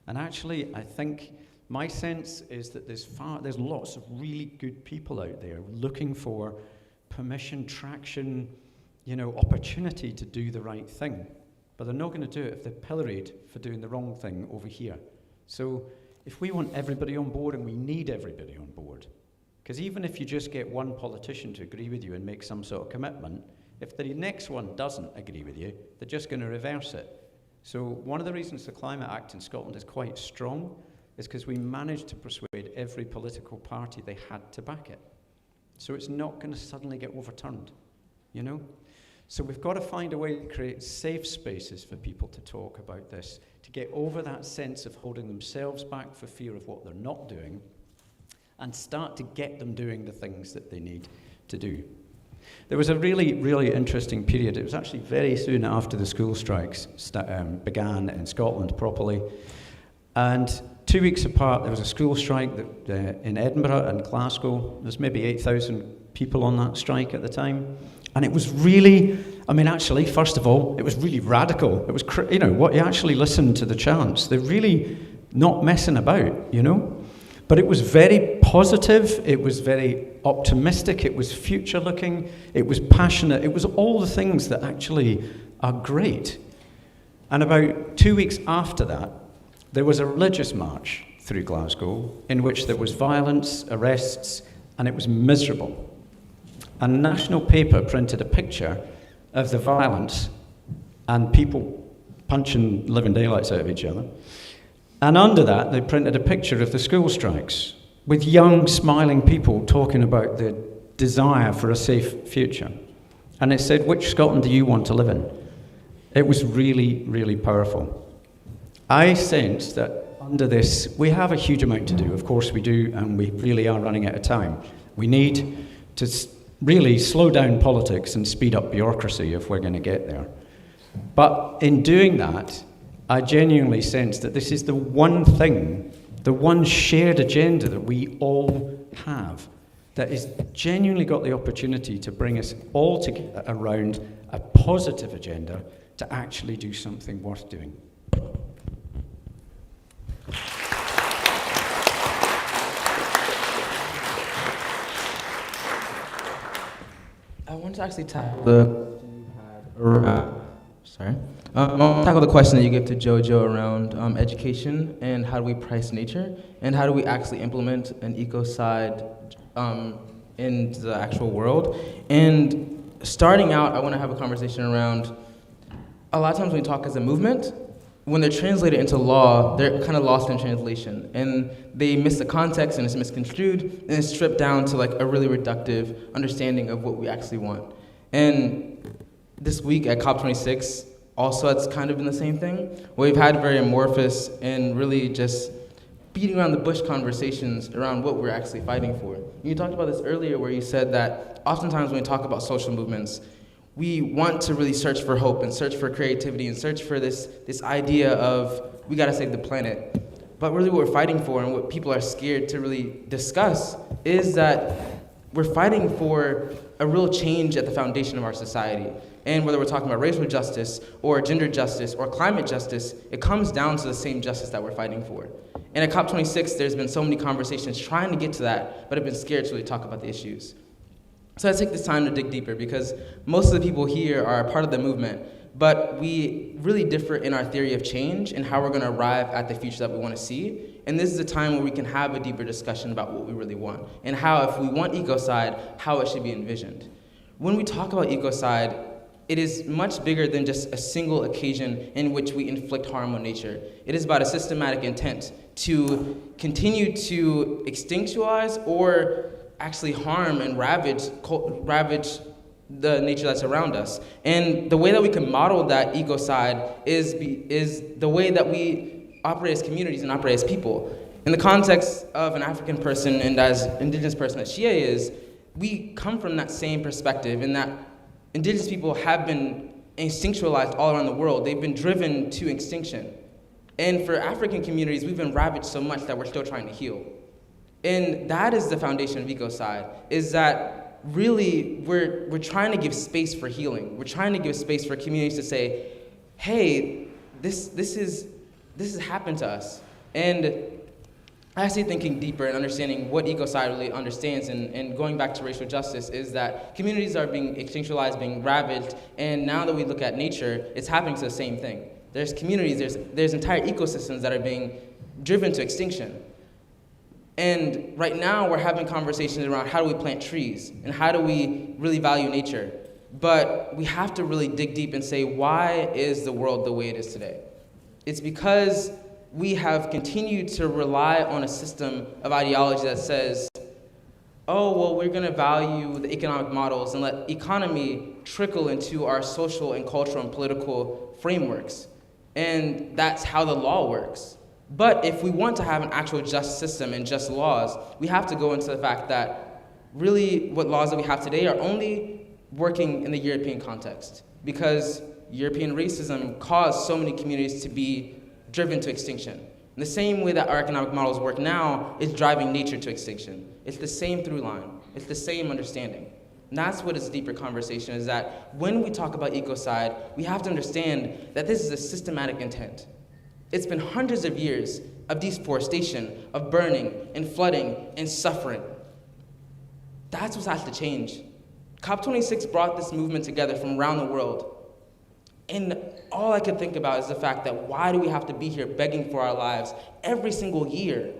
And actually, I think my sense is that there's lots of really good people out there looking for permission, traction, opportunity to do the right thing. But they're not going to do it if they're pilloried for doing the wrong thing over here. So if we want everybody on board, and we need everybody on board, because even if you just get one politician to agree with you and make some sort of commitment, if the next one doesn't agree with you, they're just going to reverse it. So one of the reasons the Climate Act in Scotland is quite strong is because we managed to persuade every political party they had to back it. So it's not going to suddenly get overturned, So we've got to find a way to create safe spaces for people to talk about this, to get over that sense of holding themselves back for fear of what they're not doing, and start to get them doing the things that they need to do. There was a really, really interesting period. It was actually very soon after the school strikes began in Scotland properly. And 2 weeks apart, there was a school strike in Edinburgh and Glasgow. There was maybe 8,000 people on that strike at the time. And it was really, actually, first of all, it was really radical. It was, what you actually listened to the chants. They're really not messing about, But it was very positive, it was very optimistic, it was future-looking, it was passionate, it was all the things that actually are great. And about 2 weeks after that, there was a religious march through Glasgow in which there was violence, arrests, and it was miserable. A national paper printed a picture of the violence and people punching living daylights out of each other. And under that, they printed a picture of the school strikes with young, smiling people talking about the desire for a safe future. And it said, which Scotland do you want to live in? It was really, really powerful. I sense that under this, we have a huge amount to do. Of course we do, and we really are running out of time. We need to really slow down politics and speed up bureaucracy if we're going to get there. But in doing that, I genuinely sense that this is the one thing, the one shared agenda that we all have, that has genuinely got the opportunity to bring us all together around a positive agenda to actually do something worth doing. I want to actually tackle the question that you gave to Jojo around education and how do we price nature and how do we actually implement an ecocide in the actual world. And starting out, I want to have a conversation around, a lot of times when we talk as a movement, when they're translated into law, they're kind of lost in translation, and they miss the context, and it's misconstrued, and it's stripped down to like a really reductive understanding of what we actually want. And this week at COP26, also it's kind of been the same thing, where we've had very amorphous and really just beating around the bush conversations around what we're actually fighting for. You talked about this earlier, where you said that oftentimes when we talk about social movements, we want to really search for hope and search for creativity and search for this idea of we gotta save the planet. But really what we're fighting for and what people are scared to really discuss is that we're fighting for a real change at the foundation of our society. And whether we're talking about racial justice or gender justice or climate justice, it comes down to the same justice that we're fighting for. And at COP26, there's been so many conversations trying to get to that, but have been scared to really talk about the issues. So I take this time to dig deeper because most of the people here are a part of the movement, but we really differ in our theory of change and how we're going to arrive at the future that we want to see. And this is a time where we can have a deeper discussion about what we really want and how, if we want ecocide, how it should be envisioned. When we talk about ecocide, it is much bigger than just a single occasion in which we inflict harm on nature. It is about a systematic intent to continue to extinctualize or actually harm and ravage the nature that's around us. And the way that we can model that ecocide is the way that we operate as communities and operate as people. In the context of an African person and as indigenous person that Xiye is, we come from that same perspective in that indigenous people have been instinctualized all around the world. They've been driven to extinction. And for African communities, we've been ravaged so much that we're still trying to heal. And that is the foundation of ecocide, is that really we're trying to give space for healing. We're trying to give space for communities to say, hey, this has happened to us. And actually thinking deeper and understanding what ecocide really understands and going back to racial justice is that communities are being extinctualized, being ravaged, and now that we look at nature, it's happening to the same thing. There's communities, there's entire ecosystems that are being driven to extinction. And right now we're having conversations around how do we plant trees and how do we really value nature. But we have to really dig deep and say, why is the world the way it is today? It's because we have continued to rely on a system of ideology that says, oh, well, we're going to value the economic models and let economy trickle into our social and cultural and political frameworks. And that's how the law works. But if we want to have an actual just system and just laws, we have to go into the fact that really what laws that we have today are only working in the European context, because European racism caused so many communities to be driven to extinction. In the same way that our economic models work now is driving nature to extinction. It's the same through line. It's the same understanding. And that's what is a deeper conversation, is that when we talk about ecocide, we have to understand that this is a systematic intent. It's been hundreds of years of deforestation, of burning and flooding and suffering. That's what has to change. COP26 brought this movement together from around the world. And all I could think about is the fact that why do we have to be here begging for our lives every single year?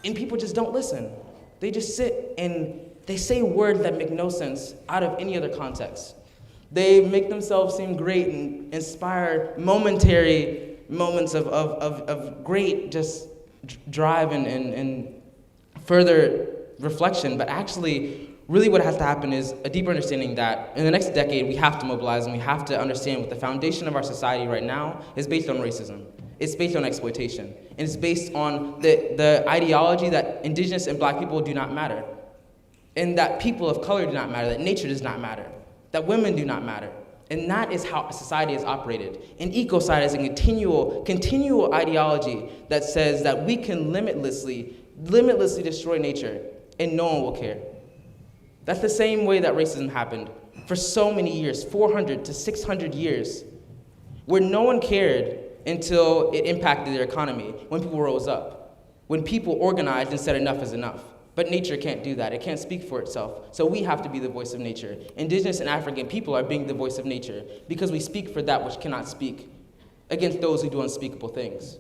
And people just don't listen. They just sit and they say words that make no sense out of any other context. They make themselves seem great and inspire momentary moments of great just drive and further reflection, but actually really what has to happen is a deeper understanding that in the next decade we have to mobilize and we have to understand what the foundation of our society right now is based on racism. It's based on exploitation. And it's based on the ideology that indigenous and black people do not matter. And that people of color do not matter, that nature does not matter, that women do not matter. And that is how society is operated. And ecocide is a continual ideology that says that we can limitlessly destroy nature and no one will care. That's the same way that racism happened for so many years, 400 to 600 years, where no one cared until it impacted their economy, when people rose up, when people organized and said enough is enough. But nature can't do that. It can't speak for itself. So we have to be the voice of nature. Indigenous and African people are being the voice of nature because we speak for that which cannot speak against those who do unspeakable things.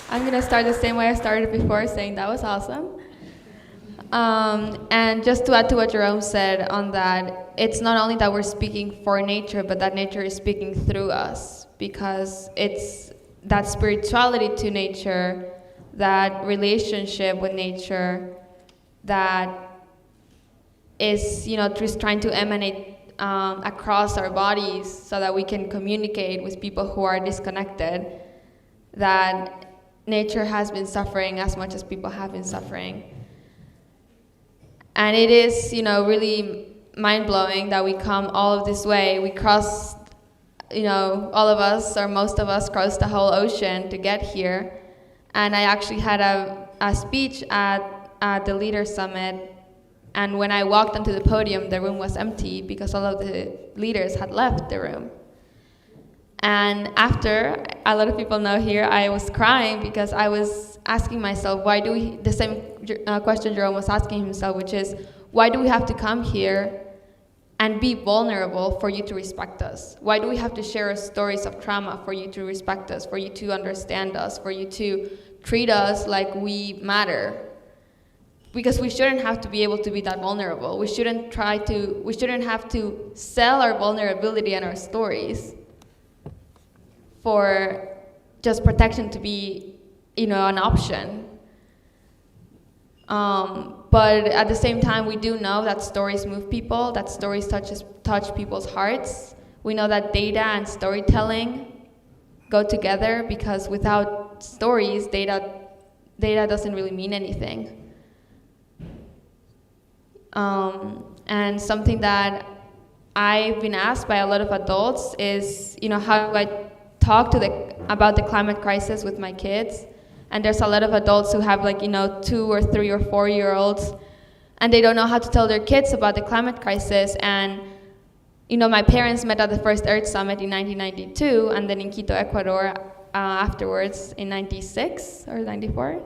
I'm going to start the same way I started before, saying that was awesome. And just to add to what Jerome said on that, it's not only that we're speaking for nature, but that nature is speaking through us, because it's that spirituality to nature, that relationship with nature, that is, just trying to emanate across our bodies so that we can communicate with people who are disconnected. that nature has been suffering as much as people have been suffering. And it is, really mind-blowing that we come all of this way. We cross, all of us, or most of us, crossed the whole ocean to get here. And I actually had a speech at the Leaders Summit, and when I walked onto the podium, the room was empty because all of the leaders had left the room. And after, a lot of people know here, I was crying because I was asking myself, the same question Jerome was asking himself, which is, why do we have to come here and be vulnerable for you to respect us? Why do we have to share stories of trauma for you to respect us, for you to understand us, for you to treat us like we matter? Because we shouldn't have to be able to be that vulnerable. We shouldn't have to sell our vulnerability and our stories for just protection to be, an option. But at the same time, we do know that stories move people, that stories touch people's hearts. We know that data and storytelling go together, because without stories, data doesn't really mean anything. And something that I've been asked by a lot of adults is, how do I talk about the climate crisis with my kids? And there's a lot of adults who have 2 or 3 or 4-year-olds, and they don't know how to tell their kids about the climate crisis. And my parents met at the first Earth Summit in 1992, and then in Quito, Ecuador, afterwards in 96 or 94.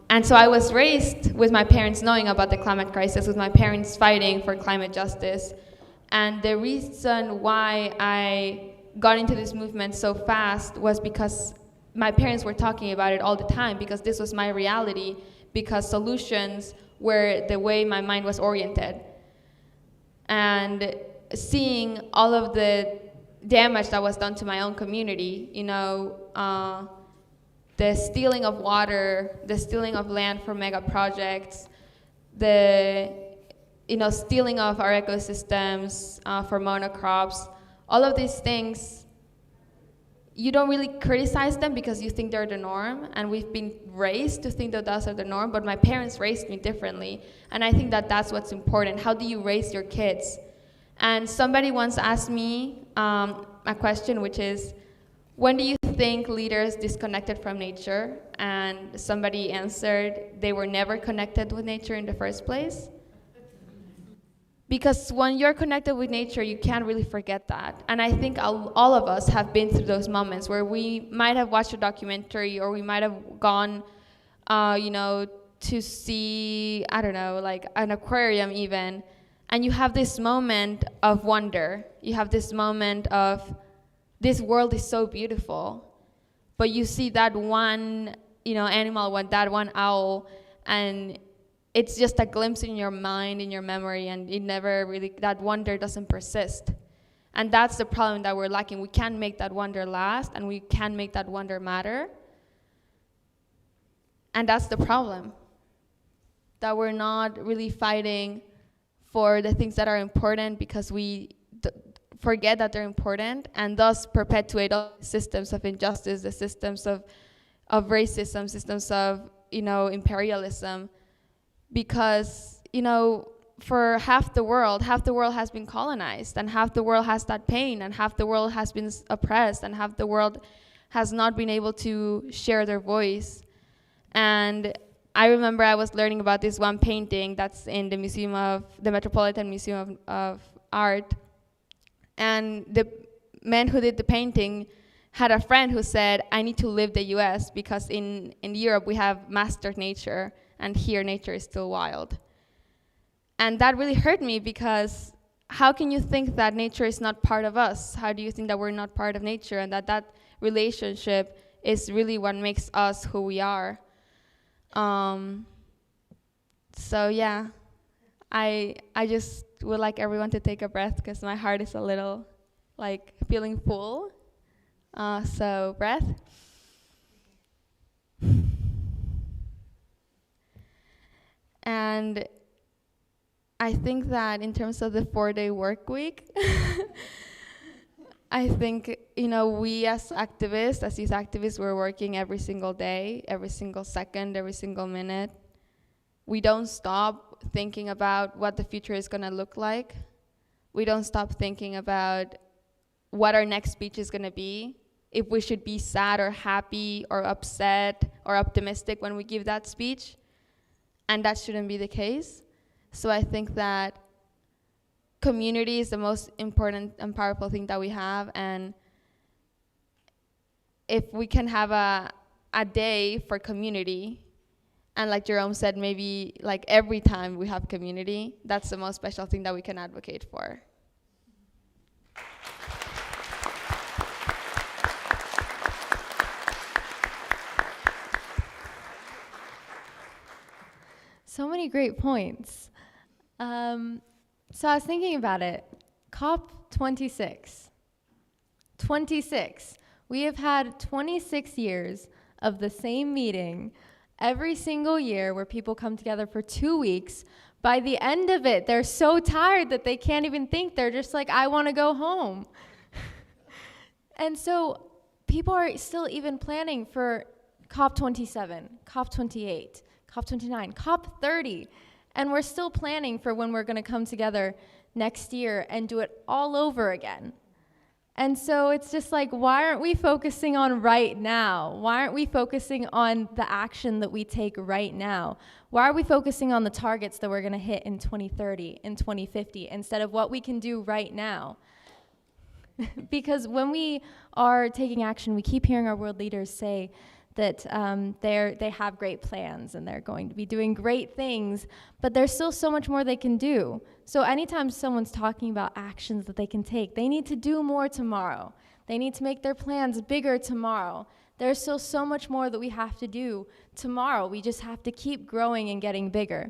And so I was raised with my parents knowing about the climate crisis, with my parents fighting for climate justice. And the reason why I got into this movement so fast was because my parents were talking about it all the time, because this was my reality, because solutions were the way my mind was oriented. And seeing all of the damage that was done to my own community, the stealing of water, the stealing of land for mega projects, the stealing of our ecosystems for monocrops, all of these things, you don't really criticize them because you think they're the norm, and we've been raised to think that those are the norm, but my parents raised me differently, and I think that that's what's important. How do you raise your kids? And somebody once asked me a question, which is, when do you think leaders disconnected from nature? And somebody answered, they were never connected with nature in the first place. Because when you're connected with nature, you can't really forget that. And I think all of us have been through those moments where we might have watched a documentary, or we might have gone, to see, an aquarium even, and you have this moment of wonder. You have this moment of, this world is so beautiful, but you see that one, animal, that one owl, and it's just a glimpse in your mind, in your memory, and it never really, that wonder doesn't persist. And that's the problem that we're lacking. We can't make that wonder last, and we can't make that wonder matter. And that's the problem, that we're not really fighting for the things that are important because we forget that they're important, and thus perpetuate all the systems of injustice, the systems of racism, systems of imperialism, because for half the world has been colonized, and half the world has that pain, and half the world has been oppressed, and half the world has not been able to share their voice. And I remember I was learning about this one painting that's in the Metropolitan Museum of Art. And the man who did the painting had a friend who said, I need to leave the US because in Europe we have mastered nature, and here nature is still wild. And that really hurt me, because how can you think that nature is not part of us? How do you think that we're not part of nature, and that relationship is really what makes us who we are? So yeah, I just would like everyone to take a breath, because my heart is a little feeling full. So breath. And I think that in terms of the 4-day work week, I think, we as activists, as youth activists, we're working every single day, every single second, every single minute. We don't stop thinking about what the future is going to look like. We don't stop thinking about what our next speech is going to be, if we should be sad or happy or upset or optimistic when we give that speech. And that shouldn't be the case. So I think that community is the most important and powerful thing that we have. And if we can have a day for community, and like Jerome said, maybe like every time we have community, that's the most special thing that we can advocate for. So many great points. So I was thinking about it. COP 26. 26. We have had 26 years of the same meeting every single year where people come together for 2 weeks. By the end of it, they're so tired that they can't even think. They're just like, I want to go home. And so people are still even planning for COP 27, COP 28, COP 29, COP 30. And we're still planning for when we're going to come together next year and do it all over again. And so it's just like, why aren't we focusing on right now? Why aren't we focusing on the action that we take right now? Why are we focusing on the targets that we're going to hit in 2030, in 2050, instead of what we can do right now? Because when we are taking action, we keep hearing our world leaders say that they have great plans and they're going to be doing great things, but there's still so much more they can do. So anytime someone's talking about actions that they can take, they need to do more tomorrow. They need to make their plans bigger tomorrow. There's still so much more that we have to do tomorrow. We just have to keep growing and getting bigger.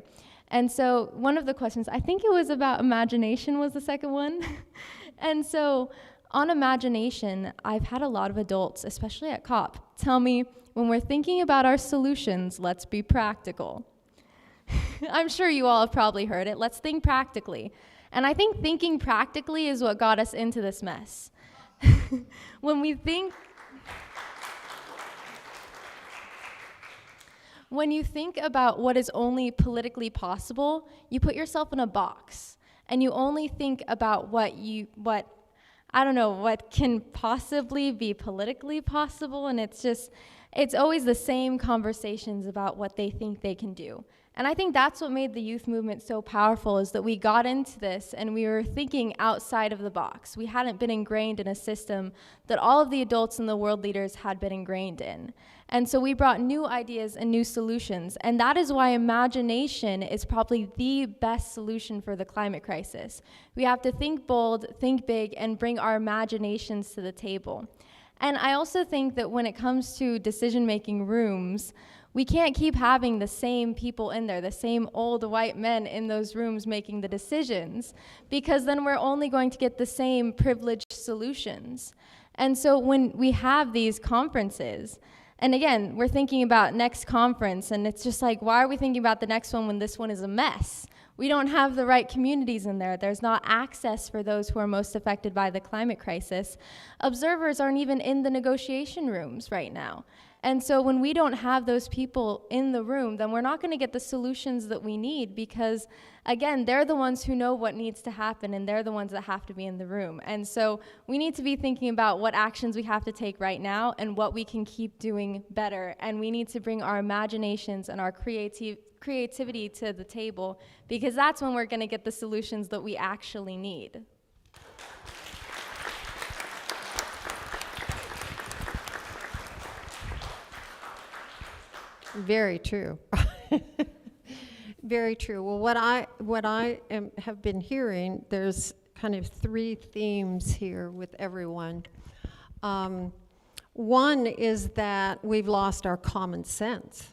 And so one of the questions, I think it was about imagination was the second one. And so on imagination, I've had a lot of adults, especially at COP, tell me, when we're thinking about our solutions, let's be practical. I'm sure you all have probably heard it. Let's think practically. And I think thinking practically is what got us into this mess. When you think about what is only politically possible, you put yourself in a box. And you only think about what can possibly be politically possible, and it's always the same conversations about what they think they can do. And I think that's what made the youth movement so powerful, is that we got into this and we were thinking outside of the box. We hadn't been ingrained in a system that all of the adults and the world leaders had been ingrained in. And so we brought new ideas and new solutions. And that is why imagination is probably the best solution for the climate crisis. We have to think bold, think big, and bring our imaginations to the table. And I also think that when it comes to decision-making rooms, we can't keep having the same people in there, the same old white men in those rooms making the decisions, because then we're only going to get the same privileged solutions. And so when we have these conferences, and again, we're thinking about next conference, and it's just like, why are we thinking about the next one when this one is a mess? We don't have the right communities in there. There's not access for those who are most affected by the climate crisis. Observers aren't even in the negotiation rooms right now. And so when we don't have those people in the room, then we're not going to get the solutions that we need, because, again, they're the ones who know what needs to happen, and they're the ones that have to be in the room. And so we need to be thinking about what actions we have to take right now and what we can keep doing better. And we need to bring our imaginations and our creativity to the table, because that's when we're going to get the solutions that we actually need. Very true. Very true. Well, what I have been hearing, there's kind of three themes here with everyone. One is that we've lost our common sense.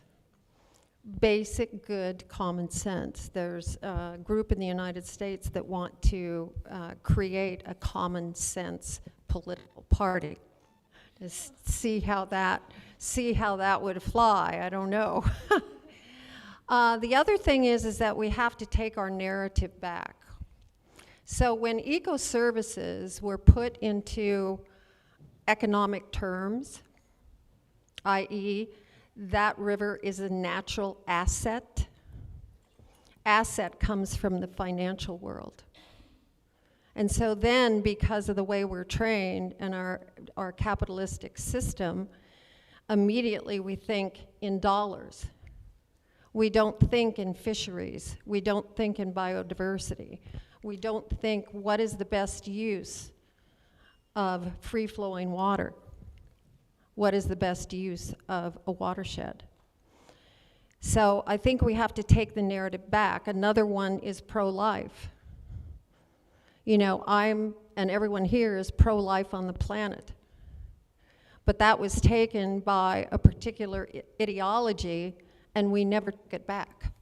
Basic, good common sense. There's a group in the United States that want to create a common sense political party. Just see how that would fly. I don't know. The other thing is that we have to take our narrative back. So when eco-services were put into economic terms, i.e., that river is a natural asset. Asset comes from the financial world. And so then, because of the way we're trained and our capitalistic system, immediately we think in dollars. We don't think in fisheries. We don't think in biodiversity. We don't think what is the best use of free-flowing water. What is the best use of a watershed? So I think we have to take the narrative back. Another one is pro-life. You know, and everyone here is pro-life on the planet. But that was taken by a particular ideology, and we never took it back.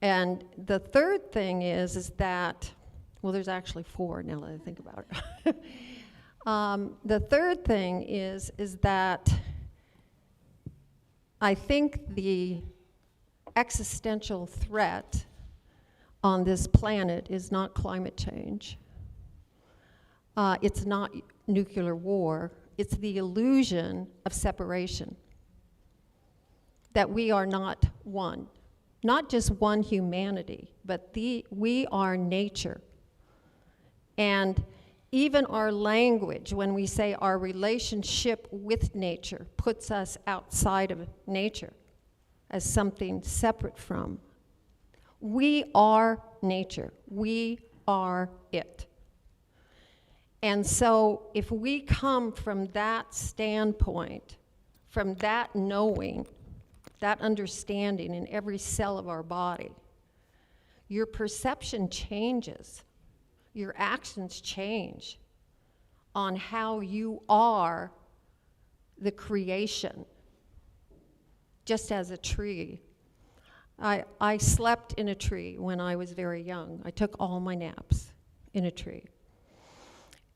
And the third thing is that, well, there's actually four now that I think about it. The third thing is that I think the existential threat on this planet is not climate change. It's not nuclear war. It's the illusion of separation. That we are not one. Not just one humanity, but we are nature. And even our language, when we say our relationship with nature, puts us outside of nature as something separate from. We are nature. We are it. And so if we come from that standpoint, from that knowing, that understanding in every cell of our body, your perception changes. Your actions change on how you are the creation, just as a tree. I slept in a tree when I was very young. I took all my naps in a tree.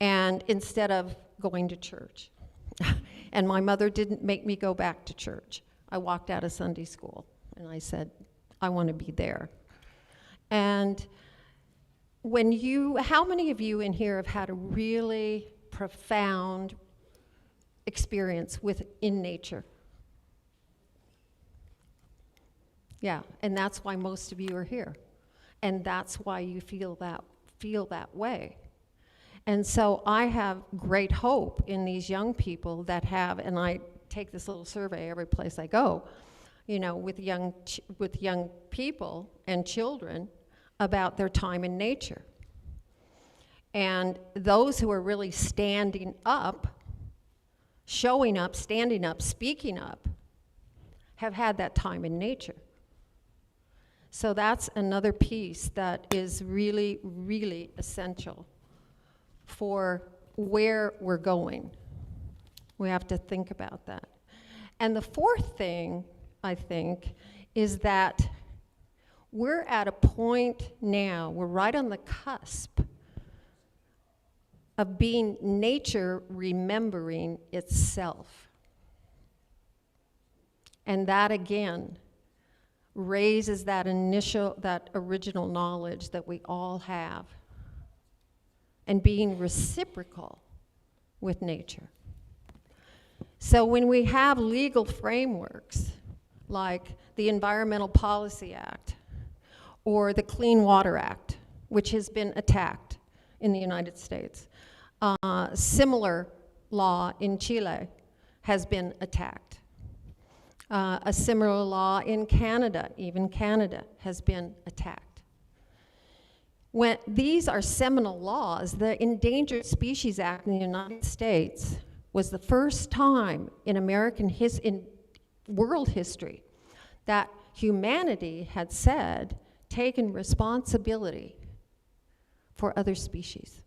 And instead of going to church. And my mother didn't make me go back to church. I walked out of Sunday school and I said, I want to be there. And how many of you in here have had a really profound experience in nature? Yeah, and that's why most of you are here. And that's why you feel that way. And so I have great hope in these young people that have, and I take this little survey every place I go, you know, with young people and children about their time in nature. And those who are really standing up, showing up, standing up, speaking up, have had that time in nature. So that's another piece that is really, really essential for where we're going. We have to think about that. And the fourth thing, I think, is that we're at a point now, we're right on the cusp of being nature remembering itself. And that, again, raises that original knowledge that we all have, and being reciprocal with nature. So when we have legal frameworks like the Environmental Policy Act or the Clean Water Act, which has been attacked in the United States, similar law in Chile has been attacked. A similar law in Canada, even Canada, has been attacked. When these are seminal laws, the Endangered Species Act in the United States was the first time in in world history that humanity had taken responsibility for other species.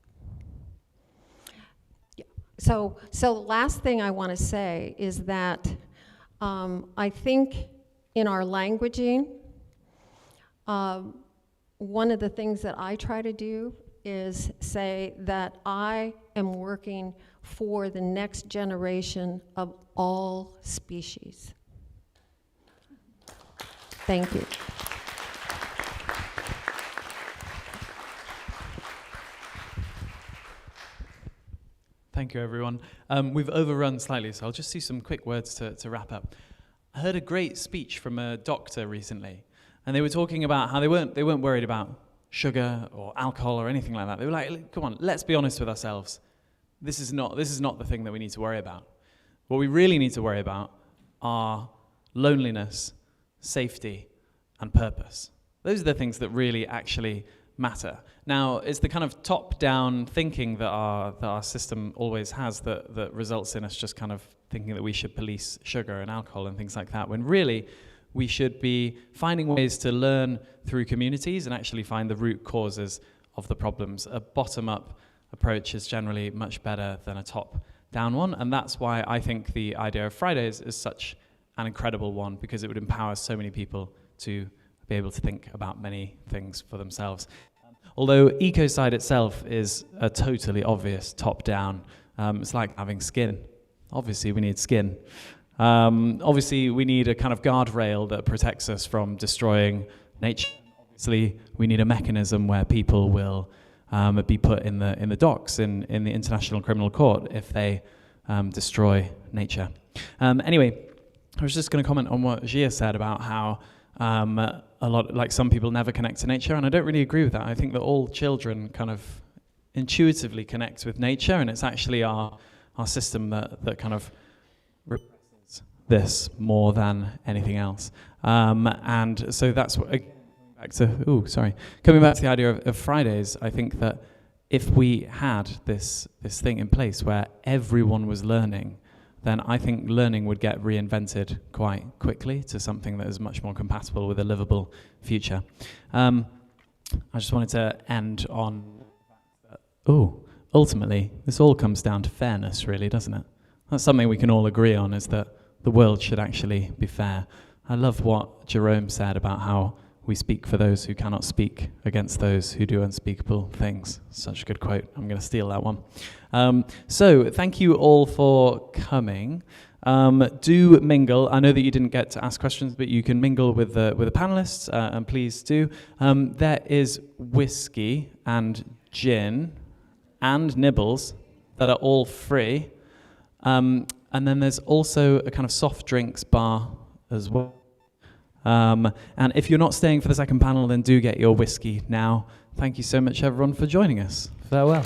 Yeah. So the last thing I want to say is that I think in our languaging, one of the things that I try to do is say that I am working for the next generation of all species. Thank you. Thank you, everyone. We've overrun slightly, so I'll just do some quick words to wrap up. I heard a great speech from a doctor recently, and they were talking about how they weren't worried about sugar or alcohol or anything like that. They were like, come on, let's be honest with ourselves. This is not the thing that we need to worry about. What we really need to worry about are loneliness, safety, and purpose. Those are the things that really actually matter. Now, it's the kind of top-down thinking that our system always has that results in us just kind of thinking that we should police sugar and alcohol and things like that, when really we should be finding ways to learn through communities and actually find the root causes of the problems. A bottom-up approach is generally much better than a top-down one, and that's why I think the idea of Fridays is such an incredible one, because it would empower so many people to be able to think about many things for themselves. Although Ecocide itself is a totally obvious top-down, it's like having skin. Obviously, we need skin. Obviously, we need a kind of guardrail that protects us from destroying nature. Obviously, we need a mechanism where people will be put in the docks in the International Criminal Court if they destroy nature. Anyway, I was just going to comment on what Xiye said about how a lot, like some people never connect to nature, and I don't really agree with that. I think that all children kind of intuitively connect with nature, and it's actually our system that kind of represses this more than anything else. And so that's what, coming back to the idea of Fridays, I think that if we had this thing in place where everyone was learning, then I think learning would get reinvented quite quickly to something that is much more compatible with a livable future. I just wanted to end on, ultimately, this all comes down to fairness, really, doesn't it? That's something we can all agree on, is that the world should actually be fair. I love what Jerome said about how we speak for those who cannot speak against those who do unspeakable things. Such a good quote. I'm going to steal that one. So thank you all for coming. Do mingle. I know that you didn't get to ask questions, but you can mingle with the panelists, and please do. There is whiskey and gin and nibbles that are all free. And then there's also a kind of soft drinks bar as well. And if you're not staying for the second panel, then do get your whiskey now. Thank you so much, everyone, for joining us. Farewell.